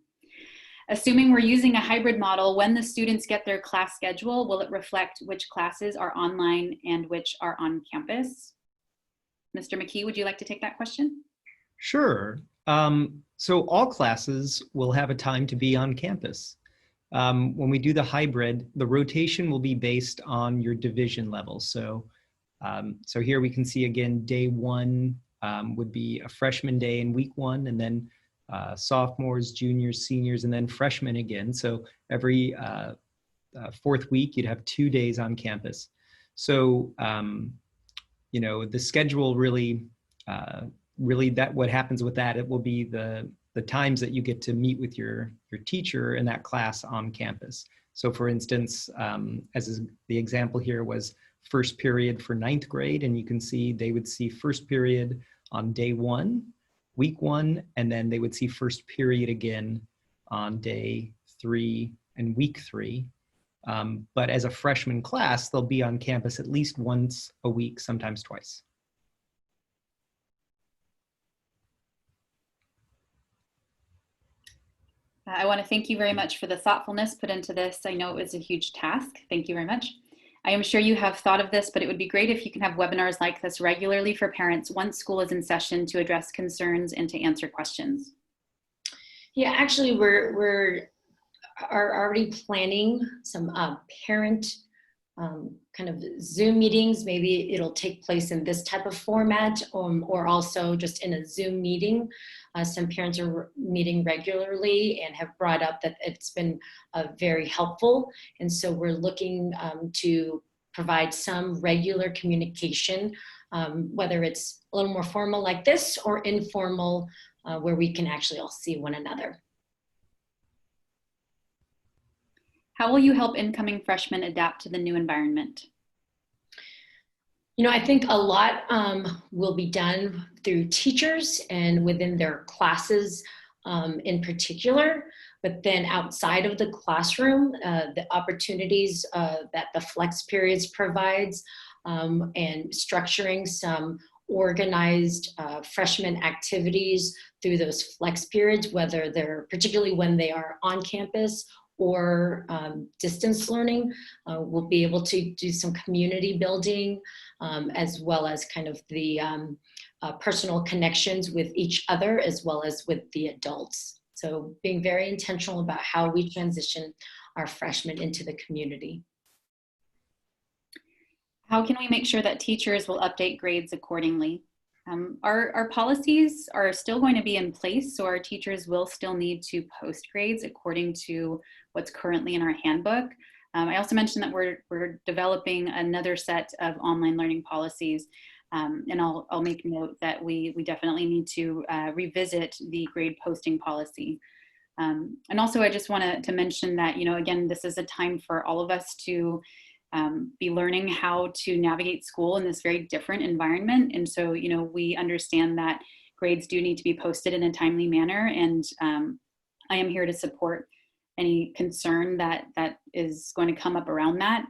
Assuming we're using a hybrid model, when the students get their class schedule, will it reflect which classes are online and which are on campus? Mr. McKee, would you like to take that question? Sure. So all classes will have a time to be on campus. When we do the hybrid, the rotation will be based on your division level. So, so here we can see again, day one would be a freshman day in week one, and then sophomores, juniors, seniors, and then freshmen again. So every fourth week, you'd have 2 days on campus. So, the schedule really, what happens with that, it will be the times that you get to meet with your teacher in that class on campus. So for instance, as the example here was first period for 9th grade, and you can see they would see first period on day one, week one, and then they would see first period again on day 3 and week 3. But as a freshman class, they'll be on campus at least once a week, sometimes twice. I want to thank you very much for the thoughtfulness put into this. I know it was a huge task. Thank you very much. I am sure you have thought of this, but it would be great if you can have webinars like this regularly for parents once school is in session to address concerns and to answer questions. Yeah, actually, we're already planning some parent kind of Zoom meetings. Maybe it'll take place in this type of format, or also just in a Zoom meeting. Some parents are meeting regularly and have brought up that it's been very helpful. And so we're looking to provide some regular communication, whether it's a little more formal like this or informal, where we can actually all see one another. How will you help incoming freshmen adapt to the new environment? I think a lot will be done through teachers and within their classes in particular, but then outside of the classroom, the opportunities that the flex periods provides and structuring some organized freshman activities through those flex periods, whether they're particularly when they are on campus or distance learning. We'll be able to do some community building as well as kind of the personal connections with each other as well as with the adults. So being very intentional about how we transition our freshmen into the community. How can we make sure that teachers will update grades accordingly? Our policies are still going to be in place, so our teachers will still need to post grades according to what's currently in our handbook. I also mentioned that we're developing another set of online learning policies, and I'll make note that we definitely need to revisit the grade posting policy. And also I just want to mention that, again, this is a time for all of us to be learning how to navigate school in this very different environment. And so, we understand that grades do need to be posted in a timely manner, and I am here to support any concern that is going to come up around that.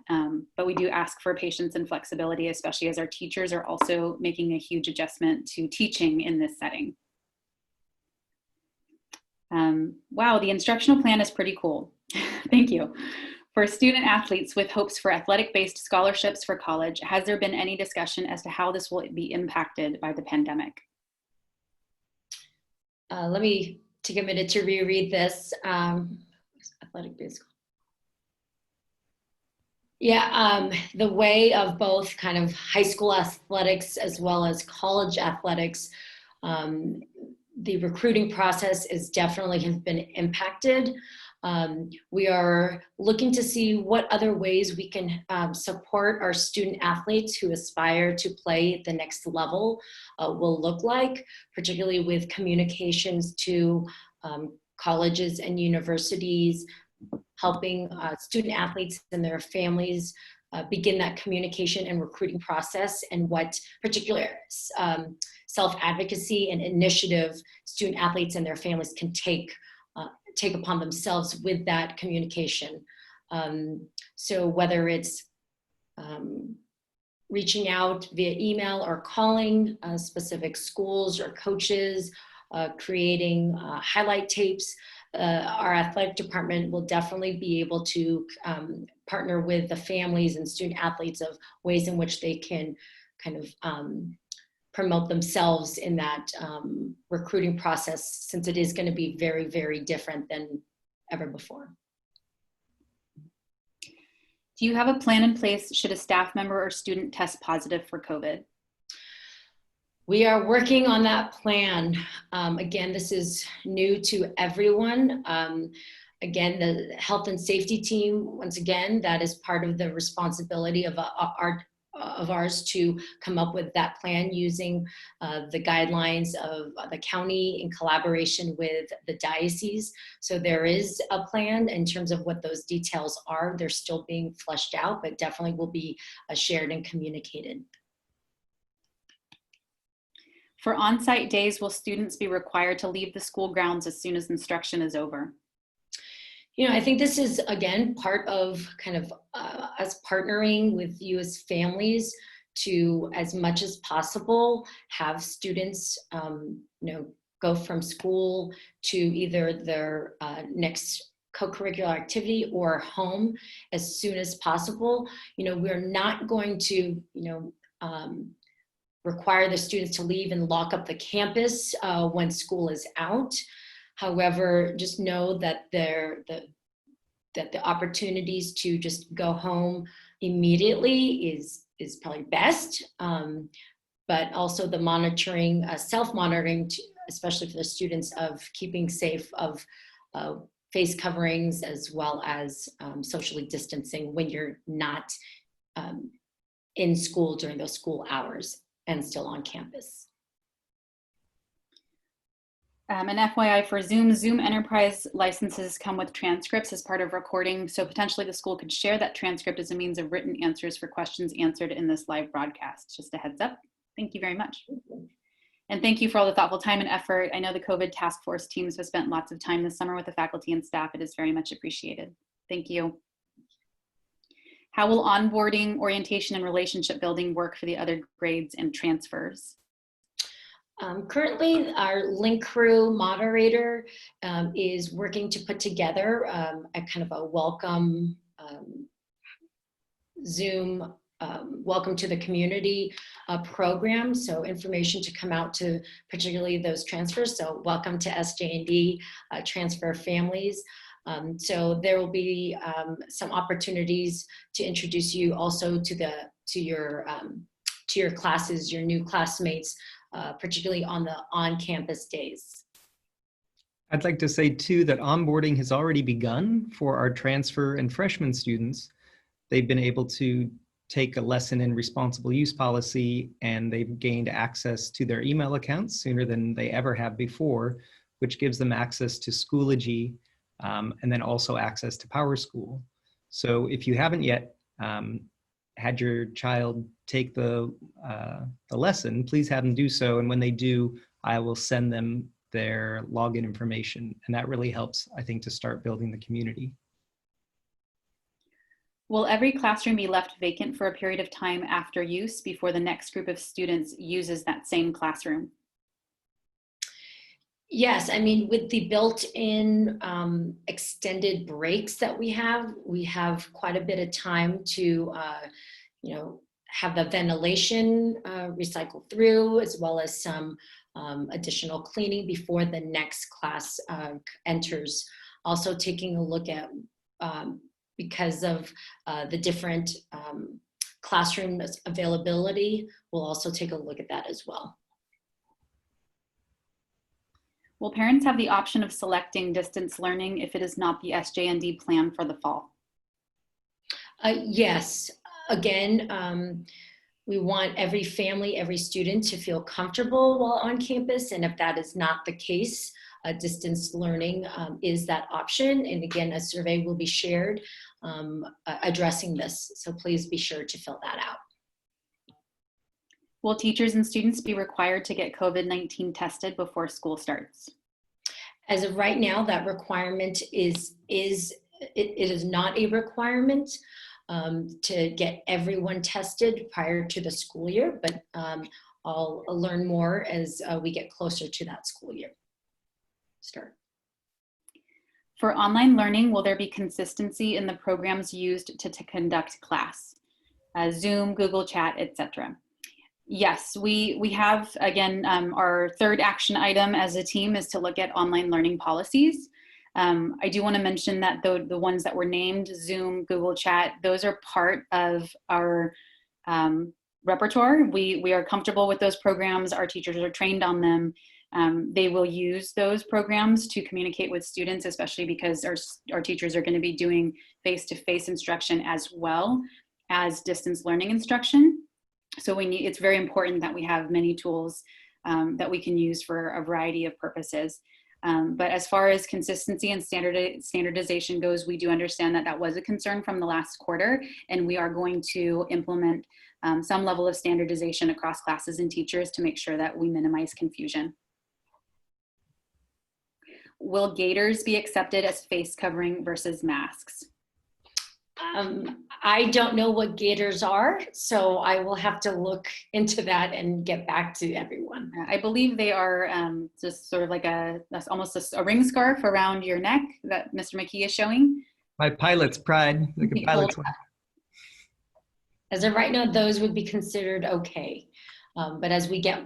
But we do ask for patience and flexibility, especially as our teachers are also making a huge adjustment to teaching in this setting. Wow, the instructional plan is pretty cool. Thank you. For student athletes with hopes for athletic-based scholarships for college, has there been any discussion as to how this will be impacted by the pandemic? Let me take a minute to reread this. Athletic-based. Yeah, the way of both kind of high school athletics as well as college athletics, the recruiting process is definitely has been impacted. We are looking to see what other ways we can support our student athletes who aspire to play at the next level will look like, particularly with communications to colleges and universities, helping student athletes and their families begin that communication and recruiting process, and what particular self-advocacy and initiative student athletes and their families can take upon themselves with that communication. So whether it's reaching out via email or calling specific schools or coaches, creating highlight tapes, our athletic department will definitely be able to partner with the families and student athletes of ways in which they can kind of promote themselves in that recruiting process, since it is going to be very, very different than ever before. Do you have a plan in place should a staff member or student test positive for COVID? We are working on that plan. Again, this is new to everyone. Again, the health and safety team, once again, that is part of the responsibility of ours to come up with that plan using the guidelines of the county in collaboration with the diocese. So there is a plan in terms of what those details are. They're still being fleshed out, but definitely will be shared and communicated. For on-site days, will students be required to leave the school grounds as soon as instruction is over? You know, I think this is, again, part of kind of us partnering with you as families to, as much as possible, have students, go from school to either their next co-curricular activity or home as soon as possible. You know, we're not going to, require the students to leave and lock up the campus when school is out. However, just know that the opportunities to just go home immediately is probably best, but also the monitoring, self-monitoring, especially for the students, of keeping safe, of face coverings, as well as socially distancing when you're not in school during those school hours and still on campus. An FYI for Zoom Enterprise licenses come with transcripts as part of recording, so potentially the school could share that transcript as a means of written answers for questions answered in this live broadcast. Just a heads up. Thank you very much. And thank you for all the thoughtful time and effort. I know the COVID task force teams have spent lots of time this summer with the faculty and staff. It is very much appreciated. Thank you. How will onboarding, orientation, and relationship building work for the other grades and transfers? Currently, our link crew moderator is working to put together a kind of a welcome Zoom welcome to the community program. So information to come out to particularly those transfers. So welcome to SJND transfer families. So there will be some opportunities to introduce you also to your classes, your new classmates, particularly on the on-campus days. I'd like to say too that onboarding has already begun for our transfer and freshman students. They've been able to take a lesson in responsible use policy, and they've gained access to their email accounts sooner than they ever have before, which gives them access to Schoology and then also access to Powerschool. So if you haven't yet had your child take the lesson, please have them do so. And when they do, I will send them their login information. And that really helps, I think, to start building the community. Will every classroom be left vacant for a period of time after use before the next group of students uses that same classroom? Yes, I mean, with the built-in extended breaks that we have quite a bit of time to, have the ventilation recycle through, as well as some additional cleaning before the next class enters. Also taking a look at, because of the different classroom availability, we'll also take a look at that as well. Will parents have the option of selecting distance learning if it is not the SJND plan for the fall? Yes, again, we want every family, every student to feel comfortable while on campus. And if that is not the case, distance learning is that option. And again, a survey will be shared addressing this. So please be sure to fill that out. Will teachers and students be required to get COVID-19 tested before school starts? As of right now, that requirement it is not a requirement to get everyone tested prior to the school year, but I'll learn more as we get closer to that school year start. For online learning, will there be consistency in the programs used to conduct class? Zoom, Google Chat, etc. Yes, we have, again, our third action item as a team is to look at online learning policies. I do want to mention that the ones that were named, Zoom, Google Chat, those are part of our repertoire. We are comfortable with those programs. Our teachers are trained on them. They will use those programs to communicate with students, especially because our teachers are going to be doing face-to-face instruction as well as distance learning instruction. So it's very important that we have many tools that we can use for a variety of purposes. But as far as consistency and standardization goes, we do understand that that was a concern from the last quarter, and we are going to implement some level of standardization across classes and teachers to make sure that we minimize confusion. Will gaiters be accepted as face covering versus masks? I don't know what gaiters are, so I will have to look into that and get back to everyone. I believe they are just sort of like that's almost a ring scarf around your neck that Mr. McKee is showing. My pilot's pride, like a pilot's one. As of right now, those would be considered okay. But as we get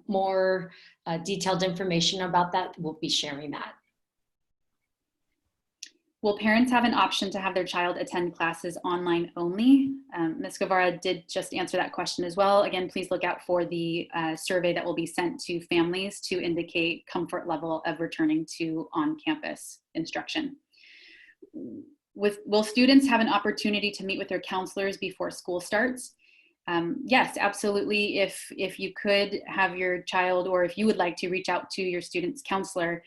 more detailed information about that, we'll be sharing that. Will parents have an option to have their child attend classes online only? Ms. Guevara did just answer that question as well. Again, please look out for the survey that will be sent to families to indicate comfort level of returning to on-campus instruction. Will students have an opportunity to meet with their counselors before school starts? Yes, absolutely. If you could have your child, or if you would like to reach out to your student's counselor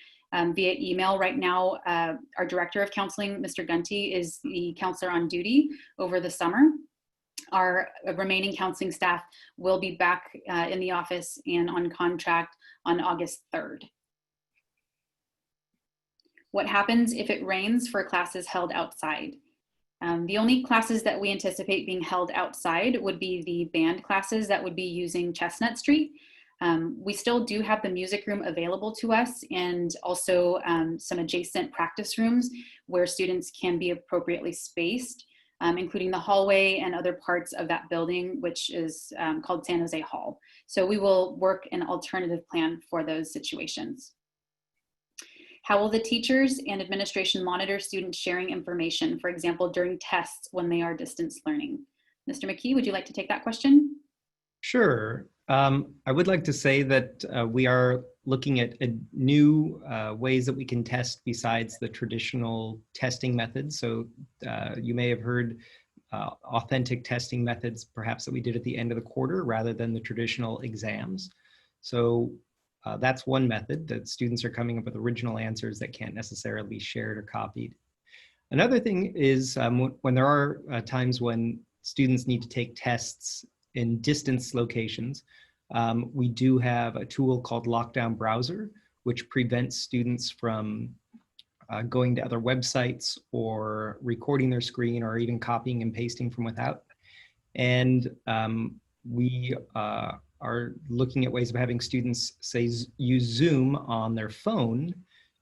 via email. Right now, our director of counseling, Mr. Gunty, is the counselor on duty over the summer. Our remaining counseling staff will be back in the office and on contract on August 3rd. What happens if it rains for classes held outside? The only classes that we anticipate being held outside would be the band classes that would be using Chestnut Street. We still do have the music room available to us, and also some adjacent practice rooms where students can be appropriately spaced, including the hallway and other parts of that building, which is called San Jose Hall. So we will work an alternative plan for those situations. How will the teachers and administration monitor students sharing information, for example, during tests when they are distance learning? Mr. McKee, would you like to take that question? Sure. I would like to say that we are looking at new ways that we can test besides the traditional testing methods. So you may have heard authentic testing methods, perhaps that we did at the end of the quarter rather than the traditional exams. So that's one method, that students are coming up with original answers that can't necessarily be shared or copied. Another thing is when there are times when students need to take tests in distance locations, We do have a tool called Lockdown Browser, which prevents students from going to other websites or recording their screen or even copying and pasting from without. And we are looking at ways of having students, say, use Zoom on their phone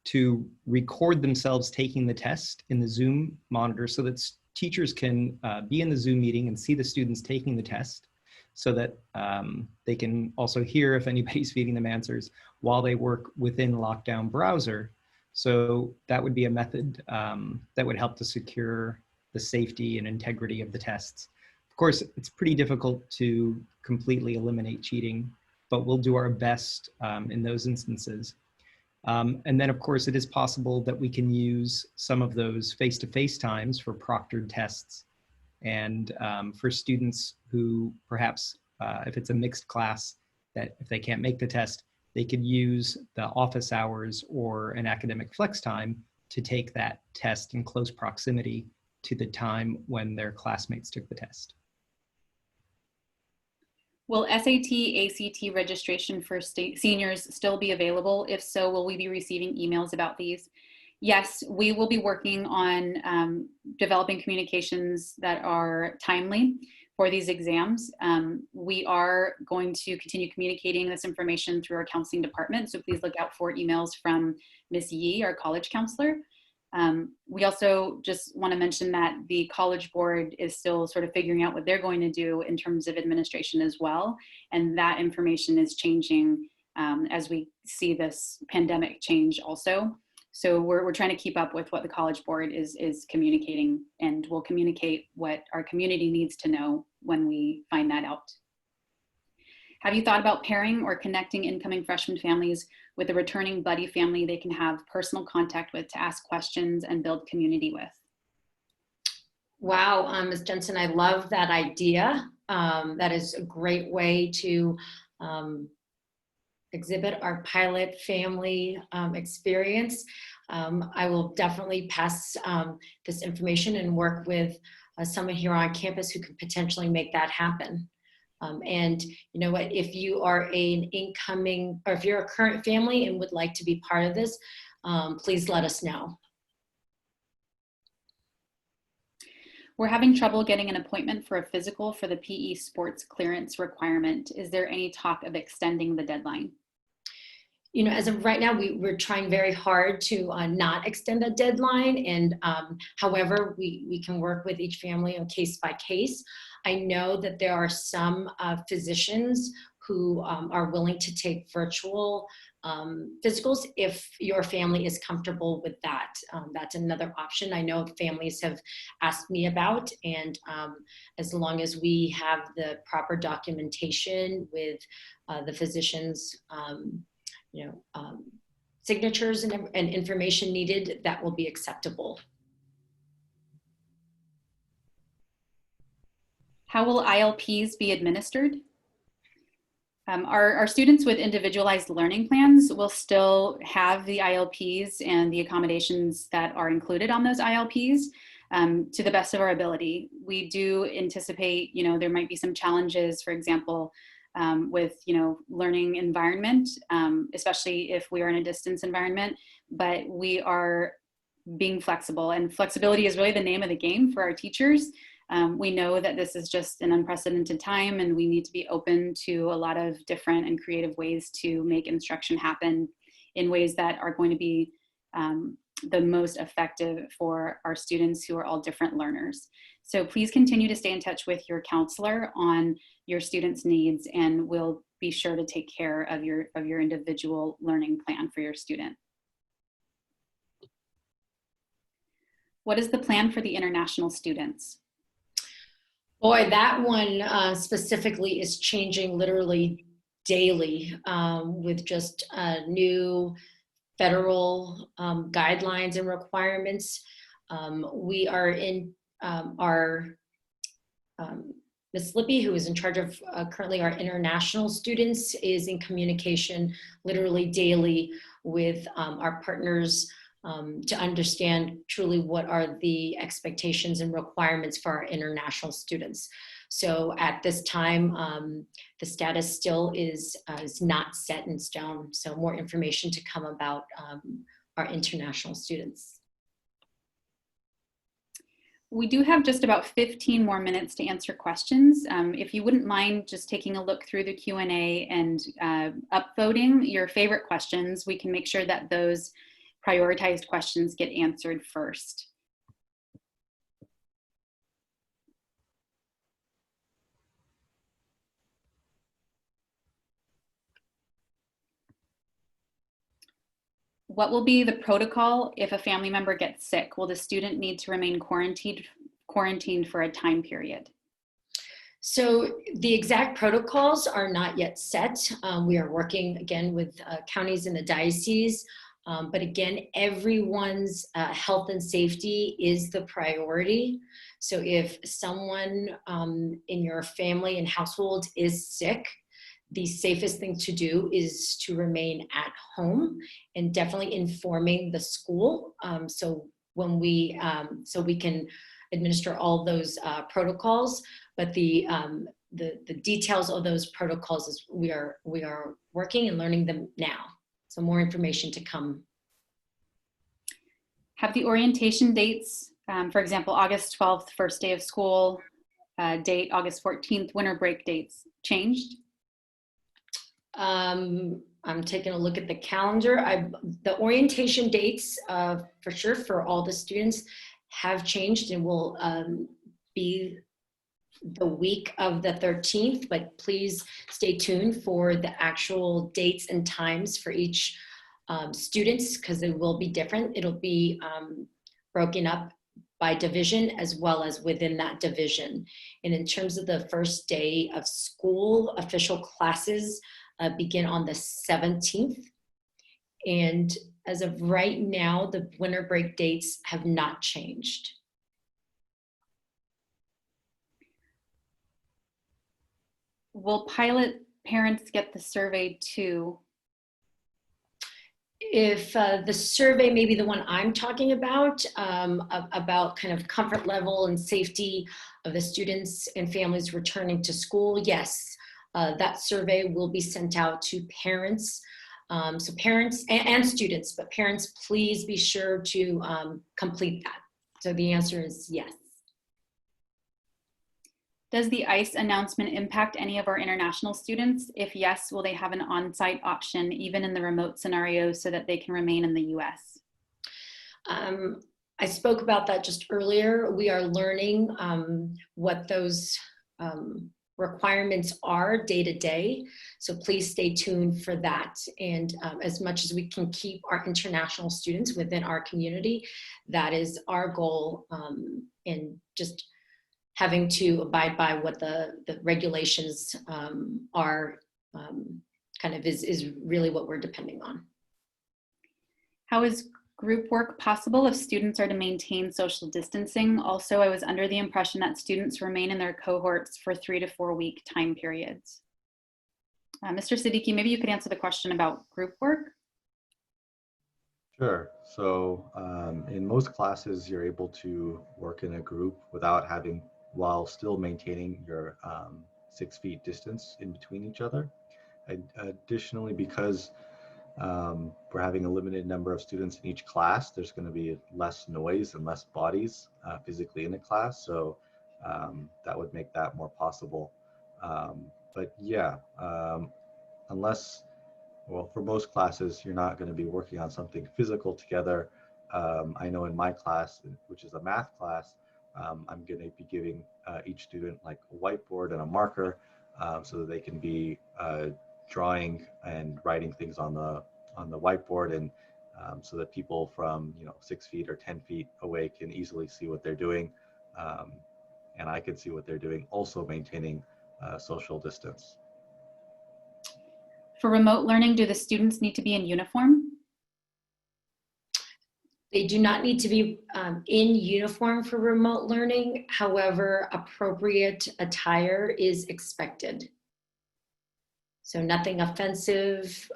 to record themselves taking the test in the Zoom monitor so that teachers can be in the Zoom meeting and see the students taking the test, so that they can also hear if anybody's feeding them answers while they work within Lockdown Browser. So that would be a method that would help to secure the safety and integrity of the tests. Of course, it's pretty difficult to completely eliminate cheating, but we'll do our best in those instances. And then, of course, it is possible that we can use some of those face-to-face times for proctored tests. And for students who perhaps, if it's a mixed class, that if they can't make the test, they could use the office hours or an academic flex time to take that test in close proximity to the time when their classmates took the test. Will SAT, ACT registration for seniors still be available? If so, will we be receiving emails about these? Yes, we will be working on developing communications that are timely for these exams. We are going to continue communicating this information through our counseling department, so please look out for emails from Ms. Yee, our college counselor. We also just want to mention that the College Board is still sort of figuring out what they're going to do in terms of administration as well, and that information is changing as we see this pandemic change also. So we're trying to keep up with what the College Board is communicating, and we'll communicate what our community needs to know when we find that out. Have you thought about pairing or connecting incoming freshman families with a returning buddy family they can have personal contact with to ask questions and build community with? Wow, Ms. Jensen, I love that idea. That is a great way to exhibit our pilot family experience. I will definitely pass this information and work with someone here on campus who could potentially make that happen. And you know what, if you are an incoming, or if you're a current family and would like to be part of this, please let us know. We're having trouble getting an appointment for a physical for the PE sports clearance requirement. Is there any talk of extending the deadline? You know, as of right now, we're trying very hard to not extend the deadline. And however, we can work with each family on case by case. I know that there are some physicians who are willing to take virtual physicals if your family is comfortable with that. That's another option I know families have asked me about, and as long as we have the proper documentation with the physicians, signatures and information needed, that will be acceptable. How will ILPs be administered? Our students with individualized learning plans will still have the ILPs and the accommodations that are included on those ILPs to the best of our ability. We do anticipate, there might be some challenges, for example, with, learning environment, especially if we are in a distance environment, but we are being flexible, and flexibility is really the name of the game for our teachers. We know that this is just an unprecedented time, and we need to be open to a lot of different and creative ways to make instruction happen in ways that are going to be the most effective for our students who are all different learners. So please continue to stay in touch with your counselor on your students' needs, and we'll be sure to take care of your individual learning plan for your student. What is the plan for the international students? Boy, that one specifically is changing literally daily with just new federal guidelines and requirements. We are in our Ms. Lippy, who is in charge of currently our international students, is in communication literally daily with our partners to understand truly what are the expectations and requirements for our international students. So at this time, the status still is not set in stone. So more information to come about our international students. We do have just about 15 more minutes to answer questions. If you wouldn't mind just taking a look through the Q&A and upvoting your favorite questions, we can make sure that those prioritized questions get answered first. What will be the protocol if a family member gets sick? Will the student need to remain quarantined for a time period? So the exact protocols are not yet set. We are working again with counties in the diocese, but again, everyone's health and safety is the priority. So if someone in your family and household is sick, the safest thing to do is to remain at home and definitely informing the school. So when we can administer all those protocols, but the details of those protocols is we are working and learning them now. So more information to come. Have the orientation dates, for example, August 12th, first day of school date, August 14th, winter break dates, changed? I'm taking a look at the calendar. The orientation dates for sure for all the students have changed and will be the week of the 13th, but please stay tuned for the actual dates and times for each students, because it will be different. It'll be broken up by division as well as within that division. And in terms of the first day of school, official classes begin on the 17th. And as of right now, the winter break dates have not changed. Will pilot parents get the survey too? If the survey, maybe the one I'm talking about kind of comfort level and safety of the students and families returning to school, yes, that survey will be sent out to parents. So parents and students, but parents, please be sure to complete that. So the answer is yes. Does the ICE announcement impact any of our international students? If yes, will they have an on-site option even in the remote scenarios so that they can remain in the US? I spoke about that just earlier. We are learning what those requirements are day to day. So please stay tuned for that. And as much as we can keep our international students within our community, that is our goal. And just having to abide by what the regulations are kind of is really what we're depending on. How is group work possible if students are to maintain social distancing? Also, I was under the impression that students remain in their cohorts for 3 to 4 week time periods. Mr. Siddiqui, maybe you could answer the question about group work. Sure. So in most classes, you're able to work in a group while still maintaining your 6 feet distance in between each other. Additionally, because we're having a limited number of students in each class, there's going to be less noise and less bodies physically in a class. So that would make that more possible. But yeah, for most classes, you're not going to be working on something physical together. I know in my class, which is a math class, I'm going to be giving each student like a whiteboard and a marker so that they can be drawing and writing things on the whiteboard, and so that people from 6 feet or 10 feet away can easily see what they're doing, and I can see what they're doing, also maintaining social distance. For remote learning, do the students need to be in uniform? They do not need to be in uniform for remote learning. However, appropriate attire is expected. So nothing offensive.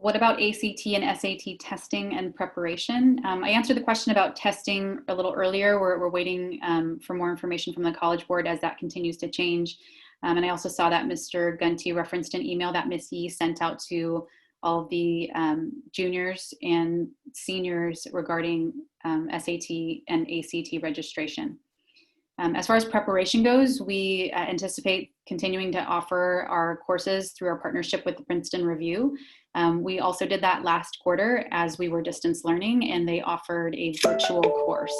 What about ACT and SAT testing and preparation? I answered the question about testing a little earlier. We're waiting for more information from the College Board as that continues to change. And I also saw that Mr. Gunty referenced an email that Ms. Yee sent out to all of the juniors and seniors regarding SAT and ACT registration. As far as preparation goes, we anticipate continuing to offer our courses through our partnership with the Princeton Review. We also did that last quarter as we were distance learning, and they offered a virtual course.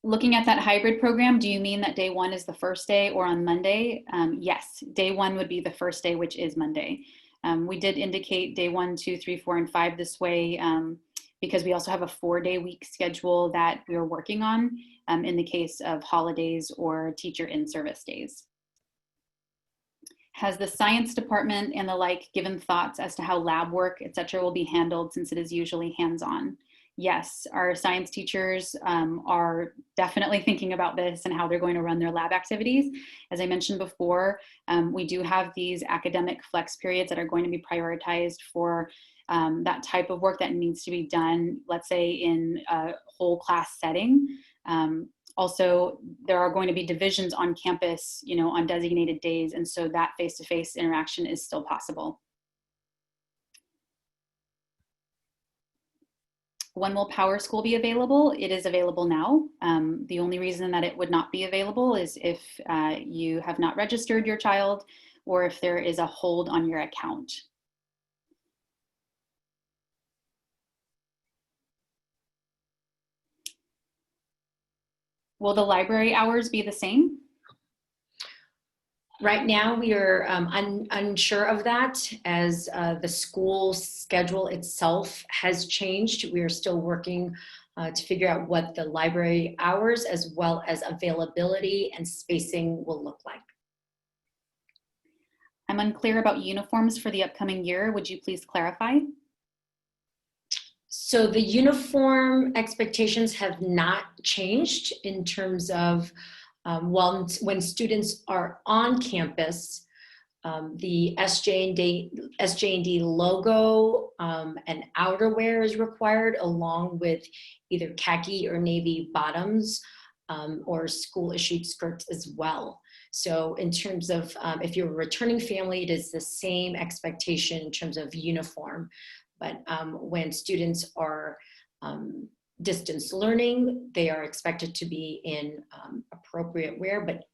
Looking at that hybrid program, do you mean that day one is the first day or on Monday? Yes, day one would be the first day, which is Monday. We did indicate day 1, 2, 3, 4, and 5 this way because we also have a 4-day week schedule that we are working on in the case of holidays or teacher in-service days. Has the science department and the like given thoughts as to how lab work, et cetera, will be handled since it is usually hands-on? Yes, our science teachers are definitely thinking about this and how they're going to run their lab activities. As I mentioned before, we do have these academic flex periods that are going to be prioritized for that type of work that needs to be done, let's say in a whole class setting. Also, there are going to be divisions on campus, you know, on designated days, and so that face-to-face interaction is still possible. When will Powerschool be available? It is available now. The only reason that it would not be available is if you have not registered your child or if there is a hold on your account. Will the library hours be the same? Right now, we are unsure of that as the school schedule itself has changed. We are still working to figure out what the library hours as well as availability and spacing will look like. I'm unclear about uniforms for the upcoming year. Would you please clarify? So the uniform expectations have not changed in terms of when students are on campus, the SJND logo and outerwear is required along with either khaki or navy bottoms or school issued skirts as well. So in terms of if you're a returning family, it is the same expectation in terms of uniform. But when students are distance learning, they are expected to be in appropriate wear, but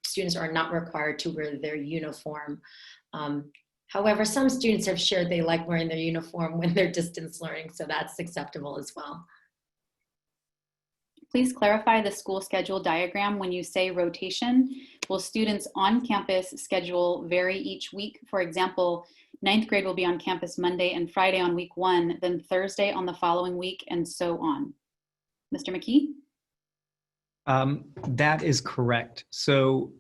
students are not required to wear their uniform. However, some students have shared they like wearing their uniform when they're distance learning, so that's acceptable as well. Please clarify the school schedule diagram when you say rotation. Will students on campus schedule vary each week? For example, 9th grade will be on campus Monday and Friday on week 1, then Thursday on the following week, and so on. Mr. McKee? That is correct. So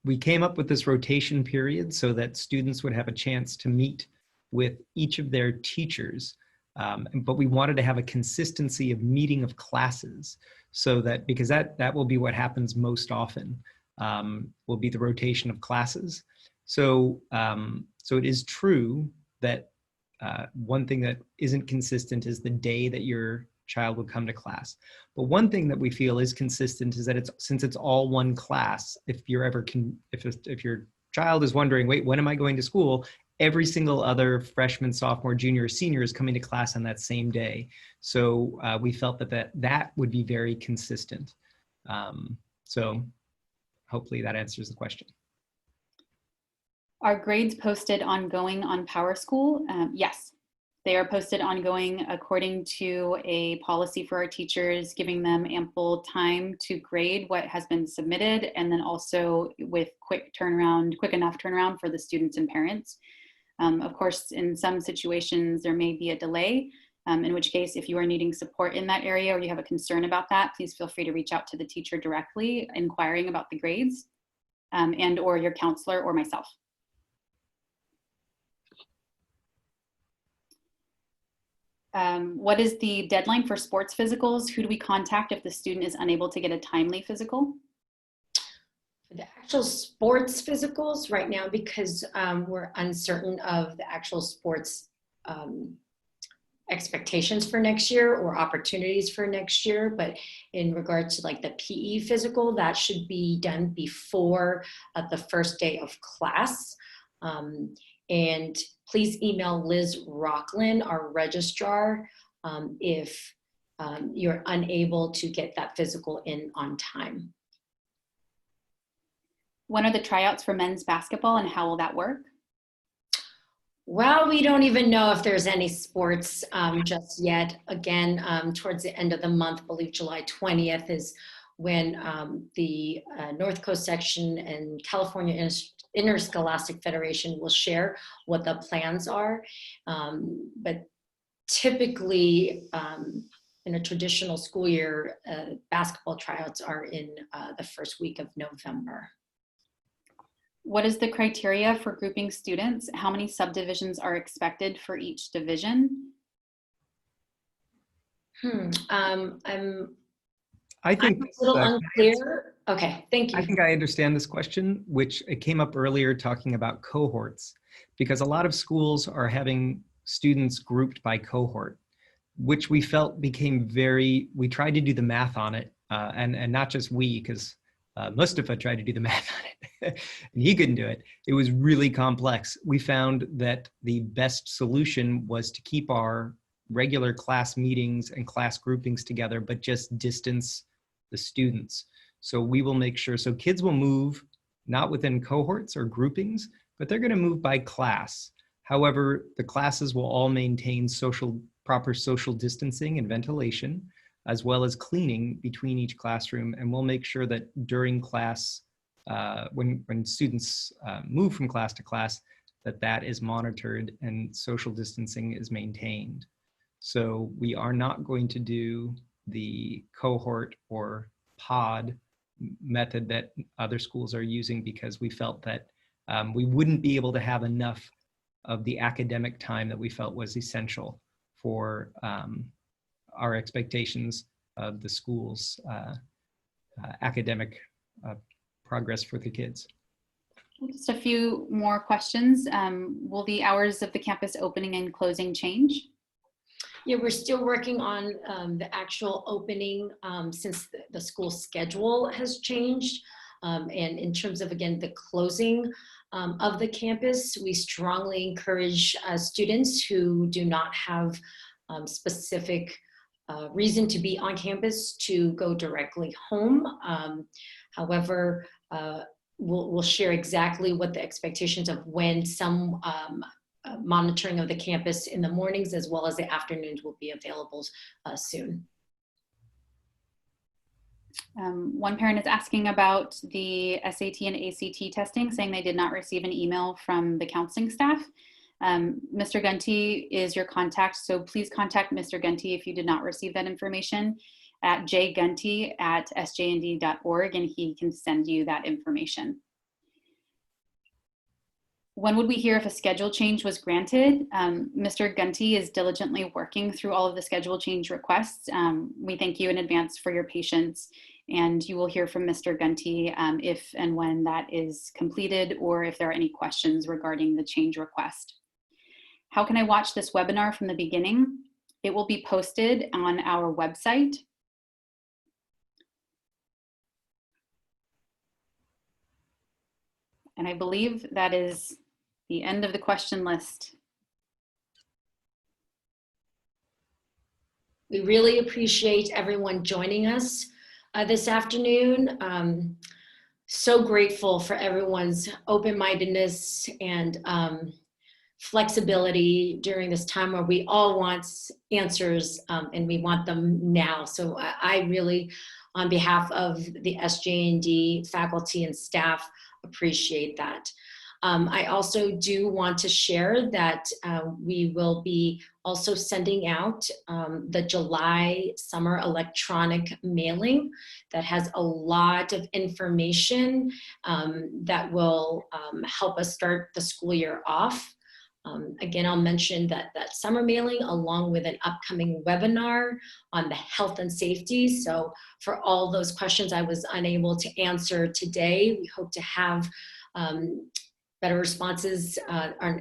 we came up with this rotation period so that students would have a chance to meet with each of their teachers. But we wanted to have a consistency of meeting of classes so that, because that will be what happens most often, will be the rotation of classes. So, so it is true that one thing that isn't consistent is the day that your child would come to class. But one thing that we feel is consistent is that since it's all one class, if your child is wondering, wait, when am I going to school? Every single other freshman, sophomore, junior, senior is coming to class on that same day. So we felt that would be very consistent. So hopefully that answers the question. Are grades posted ongoing on Powerschool? Yes, they are posted ongoing according to a policy for our teachers, giving them ample time to grade what has been submitted, and then also with quick enough turnaround for the students and parents. Of course, in some situations, there may be a delay, in which case, if you are needing support in that area or you have a concern about that, please feel free to reach out to the teacher directly, inquiring about the grades, and or your counselor or myself. What is the deadline for sports physicals? Who do we contact if the student is unable to get a timely physical? For the actual sports physicals right now, because we're uncertain of the actual sports expectations for next year or opportunities for next year, but in regards to like the PE physical, that should be done before the first day of class. And please email Liz Rocklin, our registrar, if you're unable to get that physical in on time. When are the tryouts for men's basketball and how will that work? Well, we don't even know if there's any sports just yet. Again, towards the end of the month, I believe July 20th is when the North Coast section and California Interscholastic Federation will share what the plans are. But typically, in a traditional school year, basketball tryouts are in the first week of November. What is the criteria for grouping students? How many subdivisions are expected for each division? I think I'm a little unclear. Okay, thank you. I think I understand this question, which it came up earlier talking about cohorts, because a lot of schools are having students grouped by cohort, which we felt became we tried to do the math on it, and not just we, because Mustafa tried to do the math on it, and he couldn't do it. It was really complex. We found that the best solution was to keep our regular class meetings and class groupings together, but just distance the students. So we will make sure, so kids will move not within cohorts or groupings, but they're going to move by class. However, the classes will all maintain proper social distancing and ventilation, as well as cleaning between each classroom. And we'll make sure that during class, when students move from class to class, that is monitored and social distancing is maintained. So we are not going to do the cohort or pod method that other schools are using, because we felt that we wouldn't be able to have enough of the academic time that we felt was essential for our expectations of the school's academic progress for the kids. Just a few more questions. Will the hours of the campus opening and closing change? Yeah, we're still working on the actual opening since the school schedule has changed. And in terms of, again, the closing of the campus, we strongly encourage students who do not have specific reason to be on campus to go directly home. However, we'll share exactly what the expectations of when some monitoring of the campus in the mornings as well as the afternoons will be available soon. One parent is asking about the SAT and ACT testing, saying they did not receive an email from the counseling staff. Mr. Gunty is your contact, so please contact Mr. Gunty if you did not receive that information at jgunty@sjnd.org, and he can send you that information. When would we hear if a schedule change was granted? Mr. Gunty is diligently working through all of the schedule change requests. We thank you in advance for your patience, and you will hear from Mr. Gunty if and when that is completed, or if there are any questions regarding the change request. How can I watch this webinar from the beginning? It will be posted on our website. And I believe that is the end of the question list. We really appreciate everyone joining us this afternoon. So grateful for everyone's open-mindedness and flexibility during this time where we all want answers and we want them now. So I really, on behalf of the SJND faculty and staff, appreciate that. I also do want to share that we will be also sending out the July summer electronic mailing that has a lot of information that will help us start the school year off. Again, I'll mention that summer mailing along with an upcoming webinar on the health and safety. So for all those questions I was unable to answer today, we hope to have better responses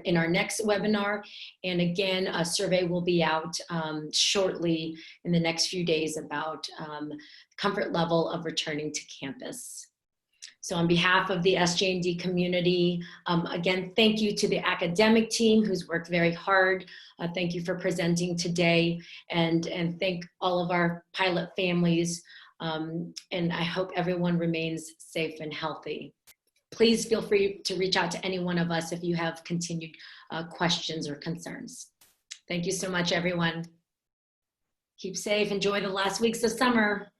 in our next webinar. And again, a survey will be out shortly in the next few days about comfort level of returning to campus. So on behalf of the SJND community, again, thank you to the academic team who's worked very hard. Thank you for presenting today, and thank all of our pilot families. And I hope everyone remains safe and healthy. Please feel free to reach out to any one of us if you have continued questions or concerns. Thank you so much, everyone. Keep safe, enjoy the last weeks of summer.